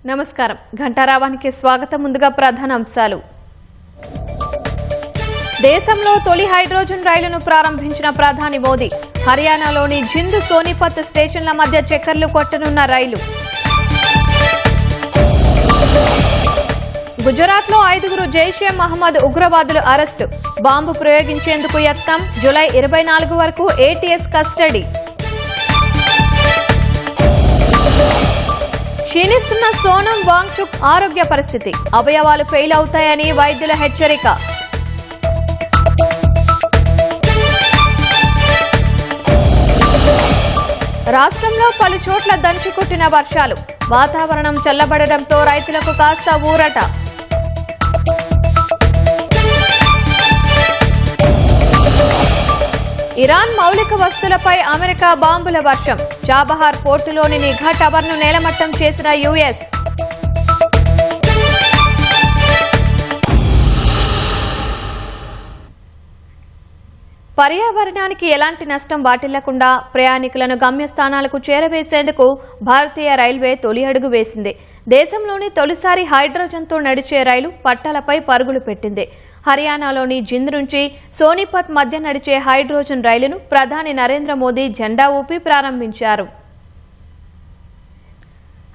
నమస్కారం ఘంటారావానికి స్వాగతం. ముందుగా ప్రధాన అంశాలు. దేశంలో తొలి హైడ్రోజన్ రైలును ప్రారంభించిన ప్రధాని మోదీ. హర్యానాలోని జింద్ సోనిపత్ స్టేషన్ల మధ్య చక్కర్లు కొట్టనున్న రైలు. గుజరాత్లో 5 జైషే మహమ్మద్ ఉగ్రవాదులు అరెస్టు. బాంబు ప్రయోగించేందుకు యత్నం. జూలై 24 వరకు ఏటీఎస్ కస్టడీ. క్షీణిస్తున్న సోనం వాంగ్చుక్ ఆరోగ్య పరిస్థితి. అవయవాలు ఫెయిల్ అవుతాయని వైద్యుల హెచ్చరిక. రాష్ట్రంలో పలు చోట్ల దంచుకొట్టిన వర్షాలు. వాతావరణం చల్లబడడంతో రైతులకు కాస్త ఊరట. ఇరాన్ మౌలిక వస్తువులపై అమెరికా బాంబుల వర్షం. చాబహార్ పోర్టులోని నిఘా టవర్ను నేలమట్టం చేసిన యుఎస్. పర్యావరణానికి ఎలాంటి నష్టం వాటిల్లకుండా ప్రయాణికులను గమ్యస్థానాలకు చేరవేసేందుకు భారతీయ రైల్వే తొలి అడుగు వేసింది. దేశంలోని తొలిసారి హైడ్రోజన్తో నడిచే రైలు పట్టాలపై పరుగులు పెట్టింది. హర్యానాలోని జింద్ నుంచి సోనిపత్ మధ్య నడిచే హైడ్రోజన్ రైలును ప్రధాని నరేంద్ర మోదీ జెండా ఊపి ప్రారంభించారు.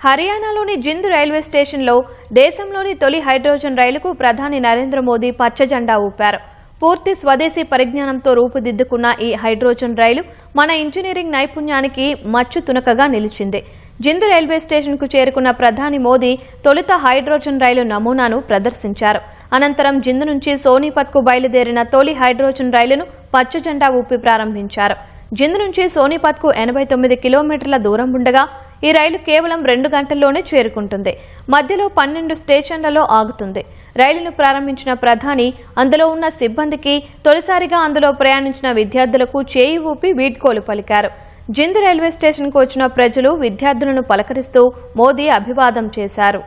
హర్యానాలోని జింద్ రైల్వే స్టేషన్లో దేశంలోని తొలి హైడ్రోజన్ రైలుకు ప్రధాని నరేంద్ర మోదీ పచ్చ జెండా ఊపారు. పూర్తి స్వదేశీ పరిజ్ఞానంతో రూపుదిద్దుకున్న ఈ హైడ్రోజన్ రైలు మన ఇంజనీరింగ్ నైపుణ్యానికి మచ్చు తునకగా నిలిచింది. జింద్ రైల్వే స్టేషన్ కు చేరుకున్న ప్రధాని మోదీ తొలుత హైడ్రోజన్ రైలు నమూనాను ప్రదర్శించారు. అనంతరం జింద్ నుంచి సోనిపత్ కు బయలుదేరిన తొలి హైడ్రోజన్ రైలును పచ్చ జెండా ఊపి ప్రారంభించారు. జింద్ నుంచి సోనిపత్ కు 89 కిలోమీటర్ల దూరం ఉండగా ఈ రైలు కేవలం 2 గంటల్లోనే చేరుకుంటుంది. మధ్యలో 12 స్టేషన్లలో ఆగుతుంది. రైలును ప్రారంభించిన ప్రధాని అందులో ఉన్న సిబ్బందికి, తొలిసారిగా అందులో ప్రయాణించిన విద్యార్థులకు చేయి ఊపి వీడ్కోలు పలికారు. జింద్ రైల్వే స్టేషన్కు వచ్చిన ప్రజలు, విద్యార్థులను పలకరిస్తూ మోదీ అభివాదం చేశారు.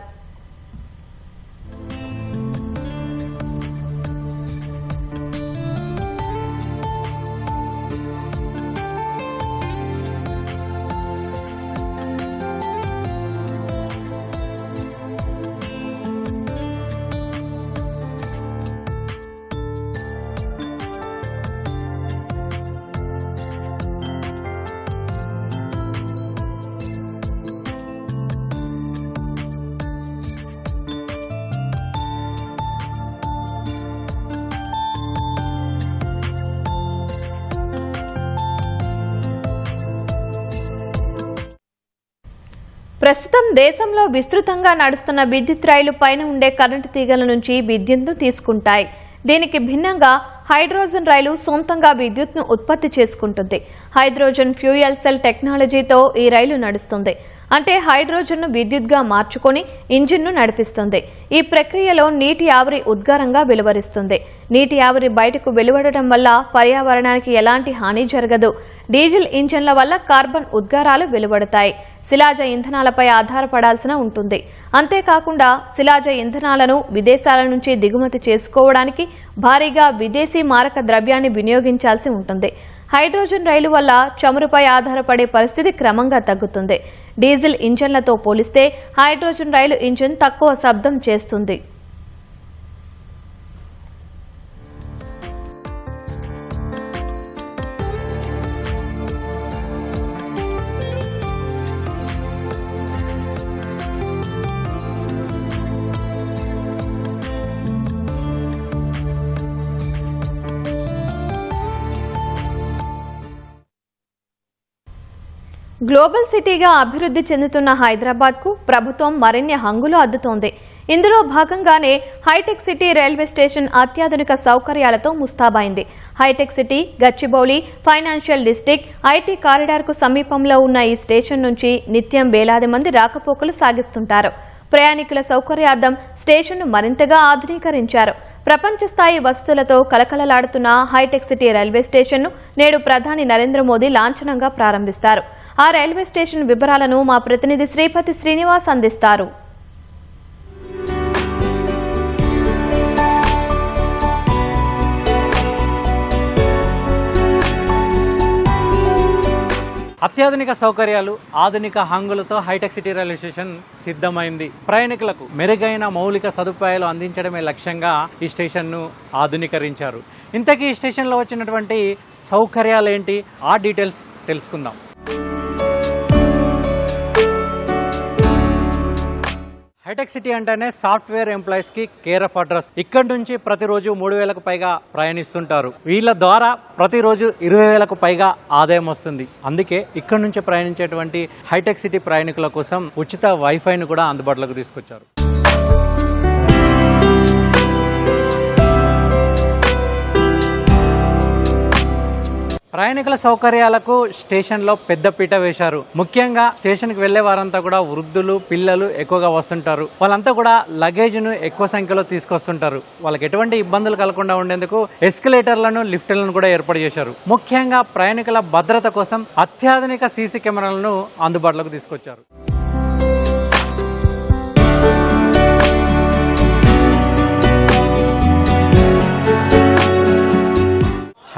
ప్రస్తుతం దేశంలో విస్తృతంగా నడుస్తున్న విద్యుత్ రైలు పైన ఉండే కరెంటు తీగల నుంచి విద్యుత్ను తీసుకుంటాయి. దీనికి భిన్నంగా హైడ్రోజన్ రైలు సొంతంగా విద్యుత్ను ఉత్పత్తి చేసుకుంటుంది. హైడ్రోజన్ ఫ్యూయల్ సెల్ టెక్నాలజీతో ఈ రైలు నడుస్తుంది. అంటే హైడ్రోజన్ను విద్యుత్గా మార్చుకొని ఇంజిన్ను నడిపిస్తుంది. ఈ ప్రక్రియలో నీటి ఆవిరి ఉద్గారంగా వెలువరిస్తుంది. నీటి ఆవిరి బయటకు వెలువడటం వల్ల పర్యావరణానికి ఎలాంటి హాని జరగదు. డీజిల్ ఇంజన్ల వల్ల కార్బన్ ఉద్గారాలు వెలువడతాయి. శిలాజ ఇంధనాలపై ఆధారపడాల్సిన ఉంటుంది. అంతేకాకుండా శిలాజ ఇంధనాలను విదేశాల నుంచి దిగుమతి చేసుకోవడానికి భారీగా విదేశీ మారక ద్రవ్యాన్ని వినియోగించాల్సి ఉంటుంది. హైడ్రోజన్ రైలు వల్ల చమురుపై ఆధారపడే పరిస్థితి క్రమంగా తగ్గుతుంది. డీజిల్ ఇంజన్లతో పోలిస్తే హైడ్రోజన్ రైలు ఇంజిన్ తక్కువ శబ్దం చేస్తుంది. గ్లోబల్ సిటీగా అభివృద్ధి చెందుతున్న హైదరాబాద్ కు ప్రభుత్వం మరిన్ని హంగులు అద్దుతోంది. ఇందులో భాగంగానే హైటెక్ సిటీ రైల్వే స్టేషన్ అత్యాధునిక సౌకర్యాలతో ముస్తాబైంది. Hitech city, Gachibowli, financial district, IT corridor కు సమీపంలో ఉన్న ఈ స్టేషన్ నుంచి నిత్యం వేలాది మంది రాకపోకలు సాగిస్తుంటారు. ప్రయాణికుల సౌకర్యార్థం స్టేషన్ను మరింతగా ఆధునీకరించారు. ప్రపంచ స్థాయి వసతులతో కలకలలాడుతున్న హైటెక్ సిటీ రైల్వే స్టేషన్ను నేడు ప్రధాని నరేంద్ర మోదీ లాంఛనంగా ప్రారంభిస్తారు. ఆ రైల్వే స్టేషన్ వివరాలను మా ప్రతినిధి శ్రీపతి శ్రీనివాస్ అందిస్తారు. అత్యాధునిక సౌకర్యాలు, ఆధునిక హంగులతో హైటెక్ సిటీ రైల్వే స్టేషన్ సిద్ధమైంది. ప్రయాణికులకు మెరుగైన మౌలిక సదుపాయాలు అందించడమే లక్ష్యంగా ఈ స్టేషన్ను ఆధునీకరించారు. ఇంతకీ ఈ స్టేషన్లో వచ్చినటువంటి సౌకర్యాలు ఏంటి, ఆ డీటెయిల్స్ తెలుసుకుందాం. హైటెక్ సిటీ అంటేనే సాఫ్ట్వేర్ ఎంప్లాయీస్ కి కేర్ ఆఫ్ అడ్రస్. ఇక్కడ నుంచి ప్రతిరోజు 3,000కు పైగా ప్రయాణిస్తుంటారు. వీళ్ళ ద్వారా ప్రతిరోజు 20,000కు పైగా ఆదాయం వస్తుంది. అందుకే ఇక్కడ నుంచి ప్రయాణించేటువంటి హైటెక్ సిటీ ప్రయాణికుల కోసం ఉచిత వైఫైను కూడా అందుబాటులోకి తీసుకొచ్చారు. ప్రయాణికుల సౌకర్యాలకు స్టేషన్లో పెద్దపీట వేశారు. ముఖ్యంగా స్టేషన్కి వెళ్లే వారంతా కూడా వృద్ధులు, పిల్లలు ఎక్కువగా వస్తుంటారు. వాళ్ళంతా కూడా లగేజ్ ను ఎక్కువ సంఖ్యలో తీసుకొస్తుంటారు. వాళ్ళకి ఎటువంటి ఇబ్బందులు కలగకుండా ఉండేందుకు ఎస్కలేటర్లను, లిఫ్ట్లను కూడా ఏర్పాటు చేశారు. ముఖ్యంగా ప్రయాణికుల భద్రత కోసం అత్యాధునిక సీసీ కెమెరాలను అందుబాటులోకి తీసుకొచ్చారు.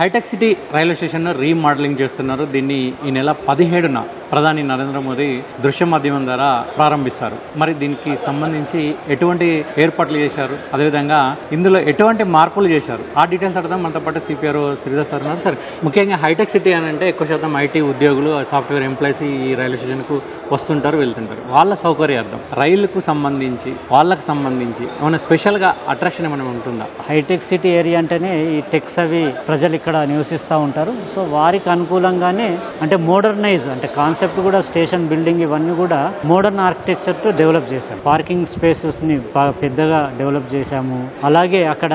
హైటెక్ సిటీ రైల్వే స్టేషన్ను రీమోడలింగ్ చేస్తున్నారు. దీన్ని ఈ నెల 17న ప్రధాని నరేంద్ర మోదీ దృశ్య మాధ్యమం ద్వారా ప్రారంభిస్తారు. మరి దీనికి సంబంధించి ఎటువంటి ఏర్పాట్లు చేశారు, అదేవిధంగా ఇందులో ఎటువంటి మార్పులు చేశారు, ఆ డీటెయిల్స్ అడదాం. మనతో పాటు సిపిఆర్ శ్రీధర్ సార్ ఉన్నారు. సార్, ముఖ్యంగా హైటెక్ సిటీ అని అంటే ఎక్కువ శాతం ఐటీ ఉద్యోగులు, సాఫ్ట్వేర్ ఎంప్లాయీస్ ఈ రైల్వే స్టేషన్కు వస్తుంటారు, వెళ్తుంటారు. వాళ్ళ సౌకర్యార్థం రైళ్లకు సంబంధించి, వాళ్ళకు సంబంధించి ఏమైనా స్పెషల్గా అట్రాక్షన్ ఏమైనా ఉంటుందా? హైటెక్ సిటీ ఏరియా అంటేనే ఈ టెక్స్ అవి ప్రజలు ఇక్కడ నివసిస్తూ ఉంటారు. సో వారికి అనుకూలంగానే అంటే మోడర్నైజ్ అంటే కాన్సెప్ట్ కూడా స్టేషన్ బిల్డింగ్ ఇవన్నీ కూడా మోడర్న్ ఆర్కిటెక్చర్ తో డెవలప్ చేశాము. పార్కింగ్ స్పేసెస్ ని పెద్దగా డెవలప్ చేశాము. అలాగే అక్కడ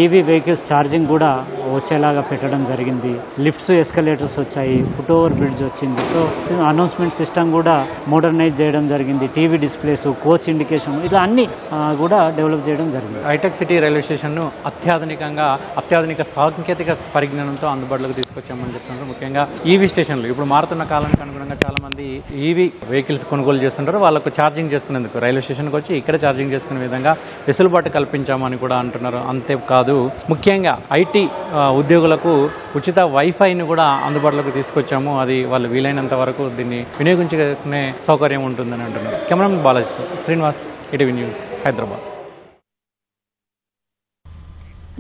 ఈవీ వెహికల్స్ ఛార్జింగ్ కూడా వచ్చేలాగా పెట్టడం జరిగింది. లిఫ్ట్స్, ఎస్కలేటర్స్ వచ్చాయి, ఫుట్ ఓవర్ బ్రిడ్జ్ వచ్చింది. సో అనౌన్స్మెంట్ సిస్టమ్ కూడా మోడర్నైజ్ చేయడం జరిగింది. టీవీ డిస్ప్లేస్, కోచ్ ఇండికేషన్, ఇలా అన్ని కూడా డెవలప్ చేయడం జరిగింది. హైటెక్ సిటీ రైల్వే స్టేషన్ ను అత్యాధునిక సాంకేతిక పరిజ్ఞానంతో అందుబాటులోకి తీసుకొచ్చామని చెప్తున్నారు. ముఖ్యంగా ఈవీ స్టేషన్లు ఇప్పుడు మారుతున్న కాలానికి అనుగుణంగా చాలా మంది ఈవీ వెహికల్స్ కొనుగోలు చేస్తుంటారు. వాళ్ళకు ఛార్జింగ్ చేసుకునేందుకు రైల్వే స్టేషన్కి వచ్చి ఇక్కడ ఛార్జింగ్ చేసుకునే విధంగా వెసులుబాటు కల్పించామని కూడా అంటున్నారు. అంతేకాదు ముఖ్యంగా ఐటీ ఉద్యోగులకు ఉచిత వైఫైని కూడా అందుబాటులోకి తీసుకొచ్చాము. అది వాళ్ళు వీలైనంత వరకు దీన్ని వినియోగించుకునే సౌకర్యం ఉంటుందని అంటున్నారు. కెమెరామెన్ బాలాజీతో శ్రీనివాస్, ఈటీవీ న్యూస్, హైదరాబాద్.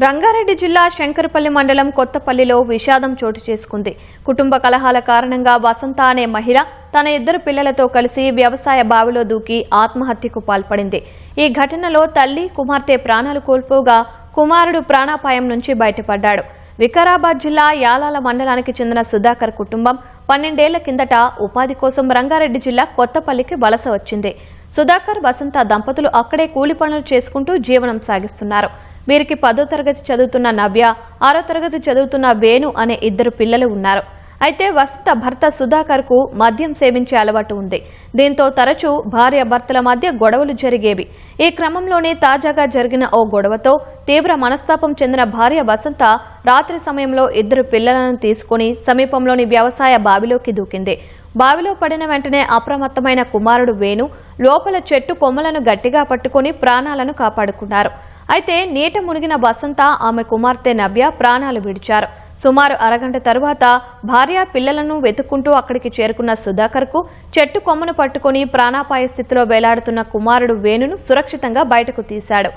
రంగారెడ్డి జిల్లా శంకరపల్లి మండలం కొత్తపల్లిలో విషాదం చోటు చేసుకుంది. కుటుంబ కలహాల కారణంగా వసంత అనే మహిళ తన 2 పిల్లలతో కలిసి వ్యవసాయ బావిలో దూకి ఆత్మహత్యకు పాల్పడింది. ఈ ఘటనలో తల్లి, కుమార్తె ప్రాణాలు కోల్పోగా కుమారుడు ప్రాణాపాయం నుంచి బయటపడ్డాడు. వికారాబాద్ జిల్లా యాలాల మండలానికి చెందిన సుధాకర్ కుటుంబం 12 ఏళ్ల కిందట ఉపాధి కోసం రంగారెడ్డి జిల్లా కొత్తపల్లికి వలస వచ్చింది. సుధాకర్, వసంత దంపతులు అక్కడే కూలి పనులు చేసుకుంటూ జీవనం సాగిస్తున్నారు. వీరికి 10వ తరగతి చదువుతున్న నవ్య, 6వ తరగతి చదువుతున్న వేణు అనే 2 పిల్లలు ఉన్నారు. అయితే వసంత భర్త సుధాకర్ కు మద్యం సేవించే అలవాటు ఉంది. దీంతో తరచూ భార్యాభర్తల మధ్య గొడవలు జరిగేవి. ఈ క్రమంలోనే తాజాగా జరిగిన ఓ గొడవతో తీవ్ర మనస్తాపం చెందిన భార్య వసంత రాత్రి సమయంలో 2 పిల్లలను తీసుకుని సమీపంలోని వ్యవసాయ బావిలోకి దూకింది. బావిలో పడిన వెంటనే అప్రమత్తమైన కుమారుడు వేణు లోపల చెట్టు కొమ్మలను గట్టిగా పట్టుకుని ప్రాణాలను కాపాడుకున్నారు. అయితే నీట మునిగిన వసంత, ఆమె కుమార్తె నవ్య ప్రాణాలు విడిచారు. సుమారు అరగంట తరువాత భార్య, పిల్లలను వెతుక్కుంటూ అక్కడికి చేరుకున్న సుధాకర్ కు చెట్టు కొమ్మను పట్టుకుని ప్రాణాపాయ స్థితిలో వేలాడుతున్న కుమారుడు వేణును సురక్షితంగా బయటకు తీశాడు.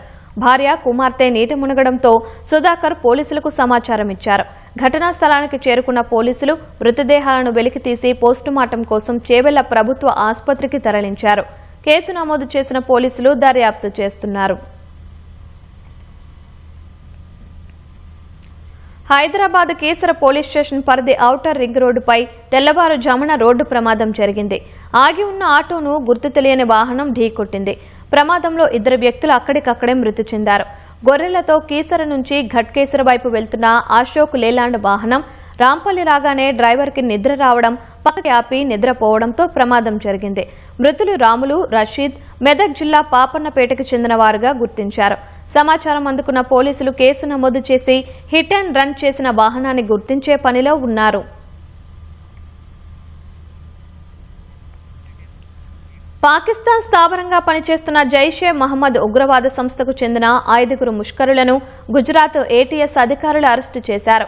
భార్య, కుమార్తె నీట మునగడంతో సుధాకర్ పోలీసులకు సమాచారం ఇచ్చారు. ఘటనా స్థలానికి చేరుకున్న పోలీసులు మృతదేహాలను వెలికితీసి పోస్టుమార్టం కోసం చేవెళ్ల ప్రభుత్వ ఆసుపత్రికి తరలించారు. కేసు నమోదు చేసిన పోలీసులు దర్యాప్తు చేస్తున్నారు. హైదరాబాద్ కీసర పోలీస్ స్టేషన్ పరిధి ఔటర్ రింగ్ రోడ్డుపై తెల్లవారుజామున రోడ్డు ప్రమాదం జరిగింది. ఆగి ఉన్న ఆటోను గుర్తు తెలియని వాహనం ఢీకొట్టింది. ప్రమాదంలో 2 వ్యక్తులు అక్కడికక్కడే మృతి చెందారు. గొర్రెలతో కీసర నుంచి ఘట్కేసర వైపు వెళ్తున్న అశోక్ లేలాండ్ వాహనం రాంపల్లి రాగానే డ్రైవర్ కి నిద్ర రావడం, పక్కకి ఆపి నిద్రపోవడంతో ప్రమాదం జరిగింది. మృతులు రాములు, రషీద్ మెదక్ జిల్లా పాపన్నపేటకు చెందిన వారుగా గుర్తించారు. సమాచారం అందుకున్న పోలీసులు కేసు నమోదు చేసి హిట్ అండ్ రన్ చేసిన వాహనాన్ని గుర్తించే పనిలో ఉన్నారు. పాకిస్తాన్ స్థావరంగా పనిచేస్తున్న జైషే మహమ్మద్ ఉగ్రవాద సంస్థకు చెందిన 5 ముష్కరులను గుజరాత్ ఏటీఎస్ అధికారులు అరెస్టు చేశారు.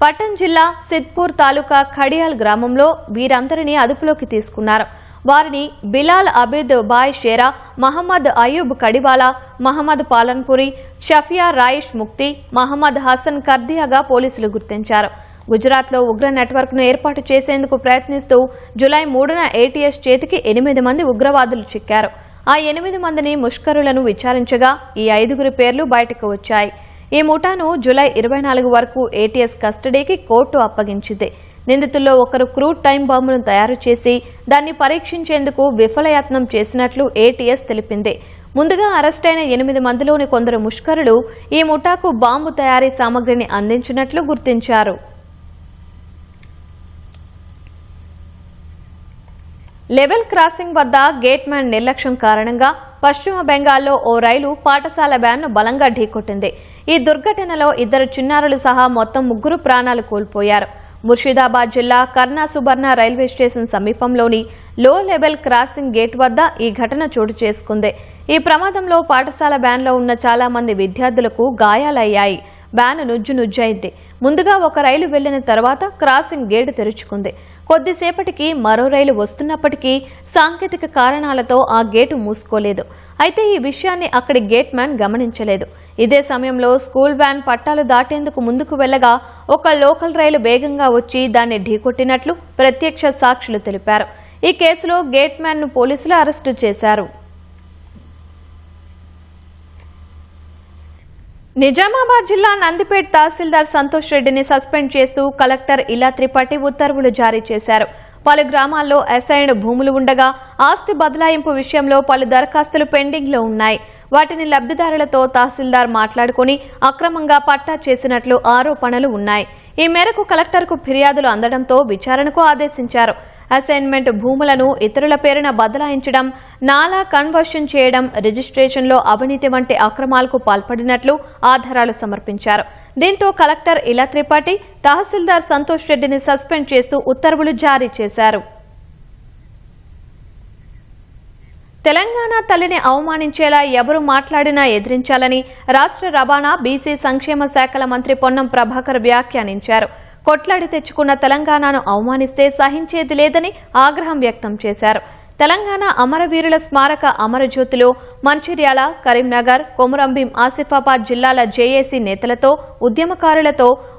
పట్టణ్ జిల్లా సిద్పూర్ తాలూకా ఖడియాల్ గ్రామంలో వీరందరినీ అదుపులోకి తీసుకున్నారు. వారిని బిలాల్ అబీద్ బాయ్ షేరా, మహమ్మద్ అయూబ్ కడివాలా, మహమ్మద్ పాలన్పురి, షఫియా రాయిష్ ముక్తి, మహమ్మద్ హసన్ కర్దియాగా పోలీసులు గుర్తించారు. గుజరాత్లో ఉగ్ర నెట్వర్క్ను ఏర్పాటు చేసేందుకు ప్రయత్నిస్తూ జులై 3న ఏటీఎస్ చేతికి 8 మంది ఉగ్రవాదులు చిక్కారు. ఆ 8 మందిని ముష్కరులను విచారించగా ఈ 5గురి పేర్లు బయటకు వచ్చాయి. ఈ ముఠాను జులై 24 వరకు ఏటీఎస్ కస్టడీకి కోర్టు అప్పగించింది. నిందితుల్లో ఒకరు క్రూడ్ టైం బాంబును తయారు చేసి దాన్ని పరీక్షించేందుకు విఫలయత్నం చేసినట్లు ఏటీఎస్ తెలిపింది. ముందుగా అరెస్టైన 8 మందిలోని కొందరు ముష్కరులు ఈ ముఠాకు బాంబు తయారీ సామగ్రిని అందించినట్లు గుర్తించారు. లెవెల్ క్రాసింగ్ వద్ద గేట్ మ్యాన్ నిర్లక్ష్యం కారణంగా పశ్చిమ బెంగాల్లో ఓ రైలు పాఠశాల వ్యాన్ను బలంగా ఢీకొట్టింది. ఈ దుర్ఘటనలో 2 చిన్నారులు సహా మొత్తం 3 ప్రాణాలు కోల్పోయారు. ముర్షిదాబాద్ జిల్లా కర్నా సుబర్ణ రైల్వే స్టేషన్ సమీపంలోని లో లెవెల్ క్రాసింగ్ గేట్ వద్ద ఈ ఘటన చోటు చేసుకుంది. ఈ ప్రమాదంలో పాఠశాల వ్యాన్లో ఉన్న చాలా మంది విద్యార్థులకు గాయాలయ్యాయి. వ్యాన్ నుజ్జునుజ్జైంది. ముందుగా ఒక రైలు వెళ్లిన తర్వాత క్రాసింగ్ గేటు తెరుచుకుంది. కొద్దిసేపటికి మరో రైలు వస్తున్నప్పటికీ సాంకేతిక కారణాలతో ఆ గేటు మూసుకోలేదు. అయితే ఈ విషయాన్ని అక్కడి గేట్ మ్యాన్ గమనించలేదు. ఇదే సమయంలో స్కూల్ వ్యాన్ పట్టాలు దాటేందుకు ముందుకు వెళ్లగా ఒక లోకల్ రైలు వేగంగా వచ్చి దాన్ని ఢీకొట్టినట్లు ప్రత్యక్ష సాక్షులు తెలిపారు. ఈ కేసులో గేట్ మ్యాన్ ను పోలీసులు అరెస్టు చేశారు. నిజామాబాద్ జిల్లా నందిపేట్ తహసీల్దార్ సంతోష్ రెడ్డిని సస్పెండ్ చేస్తూ కలెక్టర్ ఇలా త్రిపాఠి ఉత్తర్వులు జారీ చేశారు. పలు గ్రామాల్లో అసైన్డ్ భూములు ఉండగా ఆస్తి బదలాయింపు విషయంలో పలు దరఖాస్తులు పెండింగ్లో ఉన్నాయి. వాటిని లబ్ధిదారులతో తహసీల్దార్ మాట్లాడుకుని అక్రమంగా పట్టా చేసినట్లు ఆరోపణలు ఉన్నాయి. ఈ మేరకు కలెక్టర్కు ఫిర్యాదులు అందడంతో విచారణకు ఆదేశించారు. అసైన్మెంట్ భూములను ఇతరుల పేరున బదలాయించడం, నాలా కన్వర్షన్ చేయడం, రిజిస్ట్రేషన్లో అవినీతి వంటి అక్రమాలకు పాల్పడినట్లు ఆధారాలు సమర్పించారు. దీంతో కలెక్టర్ ఇలా త్రిపాఠి తహసీల్దార్ సంతోష్ రెడ్డిని సస్పెండ్ చేస్తూ ఉత్తర్వులు జారీ చేశారు. తెలంగాణ తల్లిని అవమానించేలా ఎవరు మాట్లాడినా ఎదిరించాలని రాష్ట్ర రవాణా, బీసీ సంక్షేమ శాఖల మంత్రి పొన్నం ప్రభాకర్ వ్యాఖ్యానించారు. కొట్లాడి తెచ్చుకున్న తెలంగాణను అవమానిస్తే సహించేది లేదని ఆగ్రహం వ్యక్తం చేశారు. తెలంగాణ అమరవీరుల స్మారక అమరజ్యోతిలో మంచిర్యాల, కరీంనగర్, కొమురంభీం, ఆసిఫాబాద్ జిల్లాల జేఏసీ నేతలతో,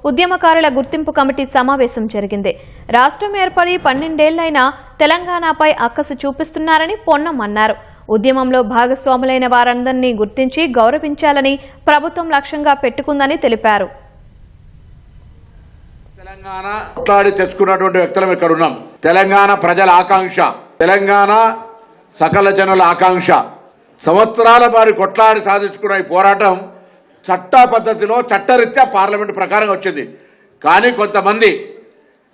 ఉద్యమకారుల గుర్తింపు కమిటీ సమావేశం జరిగింది. రాష్ట్రం ఏర్పడి 12 ఏళ్లైనా తెలంగాణపై అక్కసు చూపిస్తున్నారని పొన్నం అన్నారు. ఉద్యమంలో భాగస్వాములైన వారందరినీ గుర్తించి గౌరవించాలని ప్రభుత్వం లక్ష్యంగా పెట్టుకుందని తెలిపారు. తెలంగాణ కొట్లాడి తెచ్చుకున్నటువంటి వ్యక్తులం ఇక్కడ ఉన్నాం. తెలంగాణ ప్రజల ఆకాంక్ష, తెలంగాణ సకల జనుల ఆకాంక్ష. సంవత్సరాల వారి కొట్లాడి సాధించుకున్న ఈ పోరాటం చట్ట పద్ధతిలో చట్టరీత్యా పార్లమెంట్ ప్రకారం వచ్చింది. కానీ కొంతమంది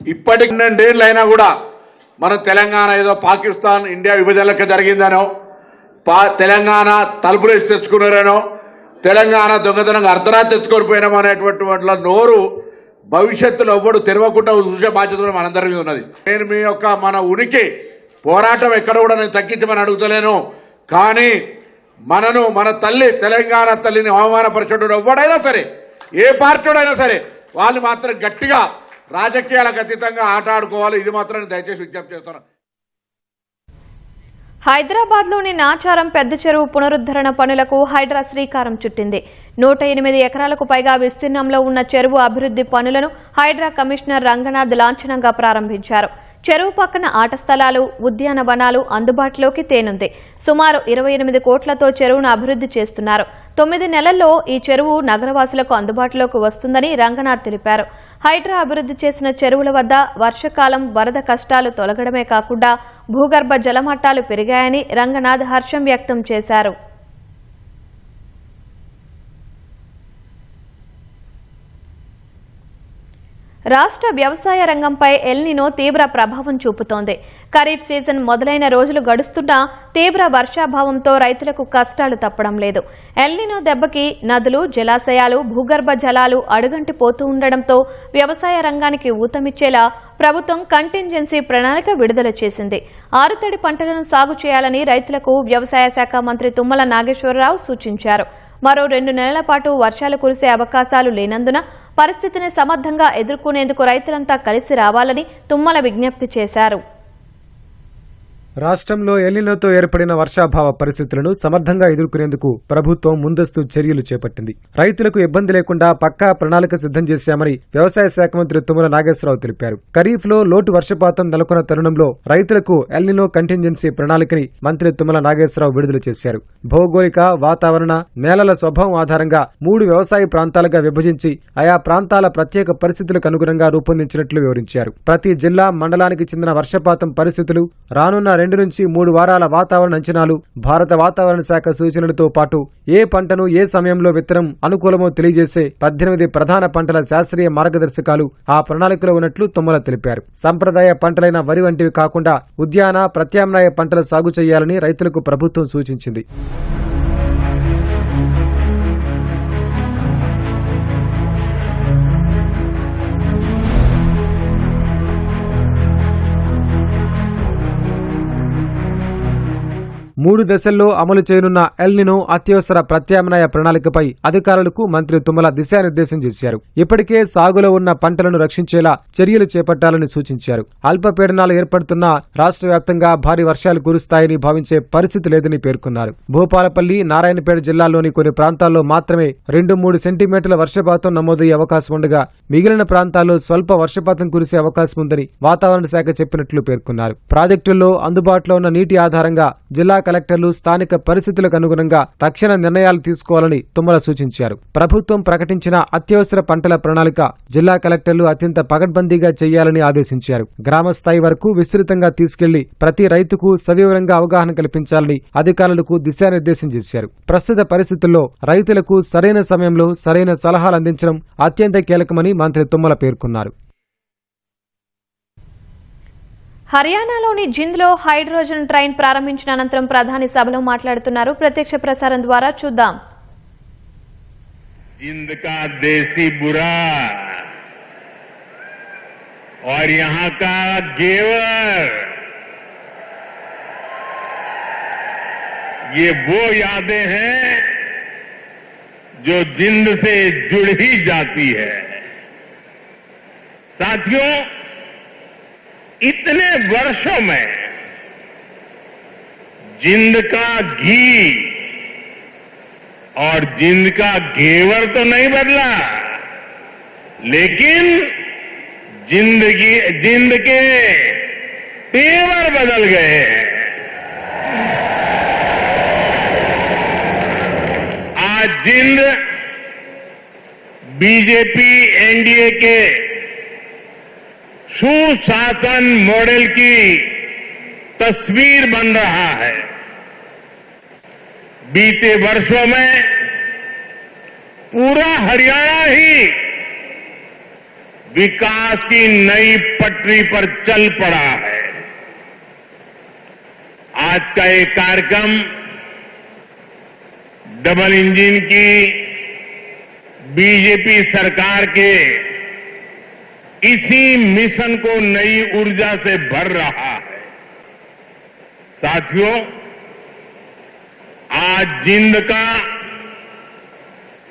ఇప్పటికి 12 ఏళ్ళైనా కూడా మన తెలంగాణ ఏదో పాకిస్తాన్ ఇండియా విభజనలకి జరిగిందనో, తెలంగాణ తలుపులు వేసి తెచ్చుకున్నారనో, తెలంగాణ దొంగతనంగా అర్ధరాత్రి తెచ్చుకొని పోయినామో అనేటువంటి వాటిలో నోరు భవిష్యత్తులో ఎవ్వడు తెరవకుండా చూసే బాధ్యత మనందరి మీద ఉన్నది. నేను మీ యొక్క మన ఉనికి పోరాటం ఎక్కడ కూడా నేను తగ్గించమని అడుగుతలేను. కానీ మన తల్లి తెలంగాణ తల్లిని అవమానపరచడం ఎవడైనా సరే, ఏ పార్టీడైనా సరే, వాళ్ళు మాత్రం గట్టిగా రాజకీయాలకు అతీతంగా ఆట ఆడుకోవాలి. ఇది మాత్రం దయచేసి విజ్ఞప్తి చేస్తున్నాను. హైదరాబాద్లోని నాచారం పెద్ద చెరువు పునరుద్ధరణ పనులకు హైడ్రా శ్రీకారం చుట్టింది. 108 ఎకరాలకు పైగా విస్తీర్ణంలో ఉన్న చెరువు అభివృద్ది పనులను హైడ్రా కమిషనర్ రంగనాథ్ లాంఛనంగా ప్రారంభించారు. చెరువు పక్కన ఆట స్థలాలు, ఉద్యానవనాలు అందుబాటులోకి తేనుంది. సుమారు 28 కోట్లతో చెరువును అభివృద్ది చేస్తున్నారు. 9 నెలల్లో ఈ చెరువు నగరవాసులకు అందుబాటులోకి వస్తుందని రంగనాథ్ తెలిపారు. హైడ్రా అభివృద్ది చేసిన చెరువుల వద్ద వర్షకాలం వరద కష్టాలు తొలగడమే కాకుండా భూగర్భ జలమట్టాలు పెరిగాయని రంగనాథ్ హర్షం వ్యక్తం చేశారు. రాష్ట్ర వ్యవసాయ రంగంపై ఎల్నినో తీవ్ర ప్రభావం చూపుతోంది. ఖరీఫ్ సీజన్ మొదలైన రోజులు గడుస్తున్నా తీవ్ర వర్షాభావంతో రైతులకు కష్టాలు తప్పడం లేదు. ఎల్నినో దెబ్బకి నదులు, జలాశయాలు, భూగర్భ జలాలు అడుగంటిపోతూ ఉండడంతో వ్యవసాయ రంగానికి ఊతమిచ్చేలా ప్రభుత్వం కంటింజెన్సీ ప్రణాళిక విడుదల చేసింది. ఆరుతడి పంటలను సాగు చేయాలని రైతులకు వ్యవసాయ శాఖ మంత్రి తుమ్మల నాగేశ్వరరావు సూచించారు. మరో 2 నెలల పాటు వర్షాలు కురిసే అవకాశాలు లేనందున పరిస్థితిని సమర్థంగా ఎదుర్కొనేందుకు రైతులంతా కలిసి రావాలని తుమ్మల విజ్ఞప్తి చేశారు. రాష్ట్రంలో ఎల్నినోతో ఏర్పడిన వర్షాభావ పరిస్థితులను సమర్థంగా ఎదుర్కొనేందుకు ప్రభుత్వం ముందస్తు చర్యలు చేపట్టింది. రైతులకు ఇబ్బంది లేకుండా పక్కా ప్రణాళిక సిద్ధం చేశామని వ్యవసాయ శాఖ మంత్రి తుమ్మల నాగేశ్వరరావు తెలిపారు. ఖరీఫ్ లో లోటు వర్షపాతం నెలకొన్న తరుణంలో రైతులకు ఎల్నినో కంటింజెన్సీ ప్రణాళికని మంత్రి తుమ్మల నాగేశ్వరరావు విడుదల చేశారు. భౌగోళిక, వాతావరణ, నేలల స్వభావం ఆధారంగా 3 వ్యవసాయ ప్రాంతాలుగా విభజించి ఆయా ప్రాంతాల ప్రత్యేక పరిస్థితులకు అనుగుణంగా రూపొందించినట్లు వివరించారు. ప్రతి జిల్లా, మండలానికి చెందిన వర్షపాతం పరిస్థితులు, రానున్న 2 నుంచి 3 వారాల వాతావరణ అంచనాలు, భారత వాతావరణ శాఖ సూచనలతో పాటు ఏ పంటను ఏ సమయంలో విత్తనం అనుకూలమో తెలియజేసే 18 ప్రధాన పంటల శాస్త్రీయ మార్గదర్శకాలు ఆ ప్రణాళికలో ఉన్నట్లు తుమ్మల తెలిపారు. సంప్రదాయ పంటలైన వరి వంటివి కాకుండా ఉద్యాన, ప్రత్యామ్నాయ పంటల సాగు చేయాలని రైతులకు ప్రభుత్వం సూచించింది. మూడు దశల్లో అమలు చేయనున్న ఎల్నినో అత్యవసర ప్రత్యామ్నాయ ప్రణాళికపై అధికారులకు మంత్రి తుమ్మల దిశానిర్దేశం చేశారు. ఇప్పటికే సాగులో ఉన్న పంటలను రక్షించేలా చర్యలు చేపట్టాలని సూచించారు. అల్పపీడనాలు ఏర్పడుతున్నా రాష్ట్ర వ్యాప్తంగా భారీ వర్షాలు కురుస్తాయని భావించే పరిస్థితి లేదని పేర్కొన్నారు. భూపాలపల్లి, నారాయణపేట జిల్లాల్లోని కొన్ని ప్రాంతాల్లో మాత్రమే 2-3 సెంటీమీటర్ల వర్షపాతం నమోదయ్యే అవకాశం ఉండగా మిగిలిన ప్రాంతాల్లో స్వల్ప వర్షపాతం కురిసే అవకాశం ఉందని వాతావరణ శాఖ చెప్పినట్లు పేర్కొన్నారు. ప్రాజెక్టుల్లో అందుబాటులో ఉన్న నీటి ఆధారంగా జిల్లా కలెక్టర్లు స్థానిక పరిస్థితులకు అనుగుణంగా తక్షణ నిర్ణయాలు తీసుకోవాలని తుమ్మల సూచించారు. ప్రభుత్వం ప్రకటించిన అత్యవసర పంటల ప్రణాళిక జిల్లా కలెక్టర్లు అత్యంత పకడ్బందీగా చేయాలని ఆదేశించారు. గ్రామ స్థాయి వరకు విస్తృతంగా తీసుకెళ్లి ప్రతి రైతుకు సవివరంగా అవగాహన కల్పించాలని అధికారులకు దిశానిర్దేశం చేశారు. ప్రస్తుత పరిస్థితుల్లో రైతులకు సరైన సమయంలో సరైన సలహాలు అందించడం అత్యంత కీలకమని మంత్రి తుమ్మల పేర్కొన్నారు. హర్యానాలోని జింద్లో హైడ్రోజన్ ట్రైన్ ప్రారంభించిన అనంతరం ప్రధాని సభలో మాట్లాడుతున్నారు. ప్రత్యక్ష ప్రసారం ద్వారా చూద్దాం. जिंद का देसी बुरा और यहाँ का घेवर, ये वो यादें हैं जो जिंद से जुड़ ही जाती है. साथियों, इतने वर्षों में जिंद का घी और जिंद का घेवर तो नहीं बदला, लेकिन जिंद के तेवर बदल गए हैं. आज जिंद बीजेपी एनडीए के सुशासन मॉडल की तस्वीर बन रहा है. बीते वर्षों में पूरा हरियाणा ही विकास की नई पटरी पर चल पड़ा है. आज का ये कार्यक्रम डबल इंजन की बीजेपी सरकार के इसी मिशन को नई ऊर्जा से भर रहा है. साथियों, आज जिंद का,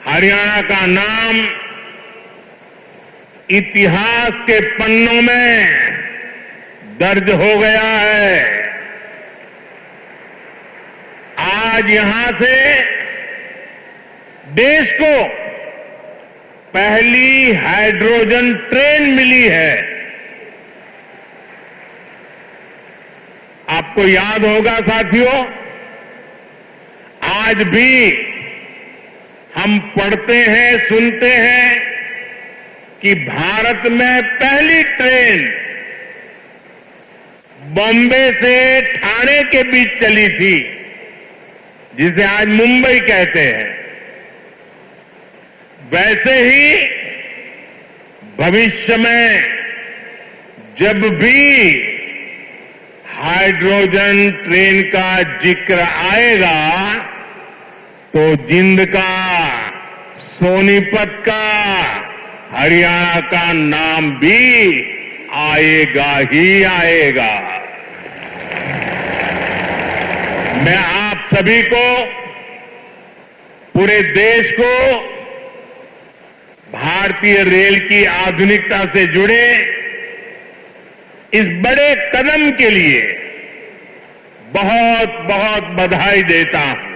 हरियाणा का नाम इतिहास के पन्नों में दर्ज हो गया है. आज यहां से देश को पहली हाइड्रोजन ट्रेन मिली है. आपको याद होगा साथियों, आज भी हम पढ़ते हैं, सुनते हैं कि भारत में पहली ट्रेन बॉम्बे से ठाणे के बीच चली थी, जिसे आज मुंबई कहते हैं. वैसे ही भविष्य में जब भी हाइड्रोजन ट्रेन का जिक्र आएगा तो जिंद का, सोनीपत का, हरियाणा का नाम भी आएगा ही आएगा. मैं आप सभी को पूरे देश को भारतीय रेल की आधुनिकता से जुड़े इस बड़े कदम के लिए बहुत बहुत बधाई देता हूं।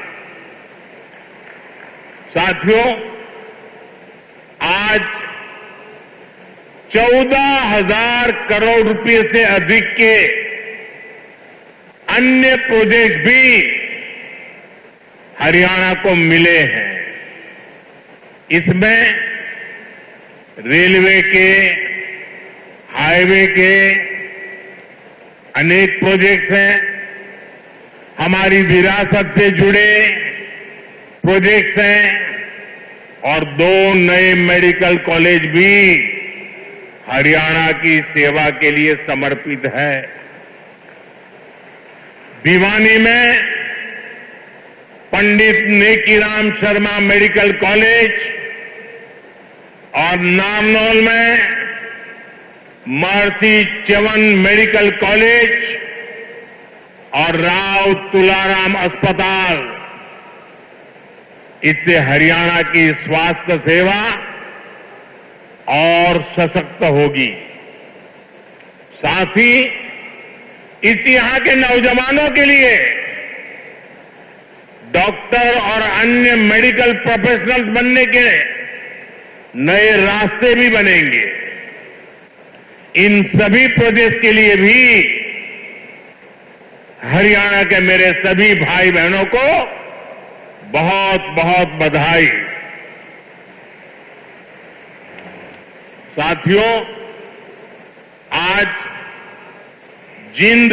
साथियों, आज 14,000 करोड़ रुपए से अधिक के अन्य प्रोजेक्ट भी हरियाणा को मिले हैं। इसमें रेलवे के, हाईवे के अनेक प्रोजेक्ट्स हैं, हमारी विरासत से जुड़े प्रोजेक्ट्स हैं और 2 नए मेडिकल कॉलेज भी हरियाणा की सेवा के लिए समर्पित है। भिवानी में पंडित नेकीराम शर्मा मेडिकल कॉलेज और नारनौल में महर्षि च्यवन मेडिकल कॉलेज और राव तुलाराम अस्पताल, इससे हरियाणा की स्वास्थ्य सेवा और सशक्त होगी। साथ ही इस यहां के नौजवानों के लिए डॉक्टर और अन्य मेडिकल प्रोफेशनल्स बनने के नए रास्ते भी बनेंगे। इन सभी प्रोजेक्ट के लिए भी हरियाणा के मेरे सभी भाई बहनों को बहुत बहुत बधाई। साथियों, आज जिंद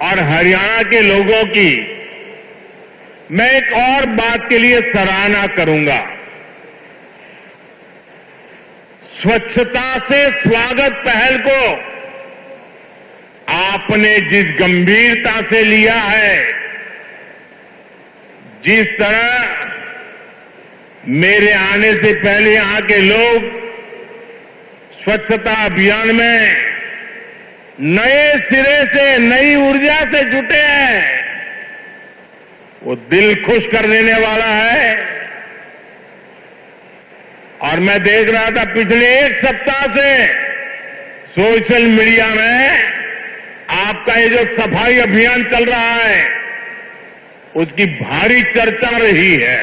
और हरियाणा के लोगों की मैं एक और बात के लिए सराहना करूंगा। स्वच्छता से स्वागत पहल को आपने जिस गंभीरता से लिया है, जिस तरह मेरे आने से पहले यहां के लोग स्वच्छता अभियान में नए सिरे से, नई ऊर्जा से जुटे हैं, वो दिल खुश कर देने वाला है। और मैं देख रहा था पिछले 1 सप्ताह से सोशल मीडिया में आपका ये जो सफाई अभियान चल रहा है, उसकी भारी चर्चा रही है।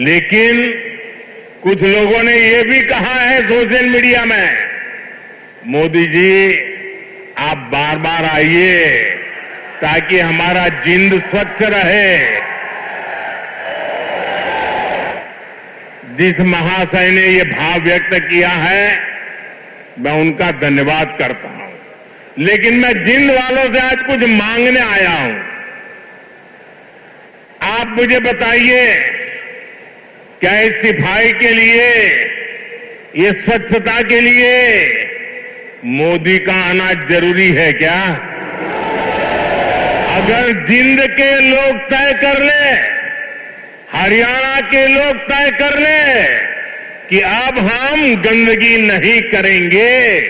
लेकिन कुछ लोगों ने ये भी कहा है सोशल मीडिया में, मोदी जी आप बार बार आइए ताकि हमारा जिंद स्वच्छ रहे। जिस महाशय ने ये भाव व्यक्त किया है, मैं उनका धन्यवाद करता हूं। लेकिन मैं जिंद वालों से आज कुछ मांगने आया हूं। आप मुझे बताइए, क्या इस सफाई के लिए, ये स्वच्छता के लिए मोदी का आना जरूरी है क्या? अगर जिंद के लोग तय कर ले, हरियाणा के लोग तय कर ले कि अब हम गंदगी नहीं करेंगे,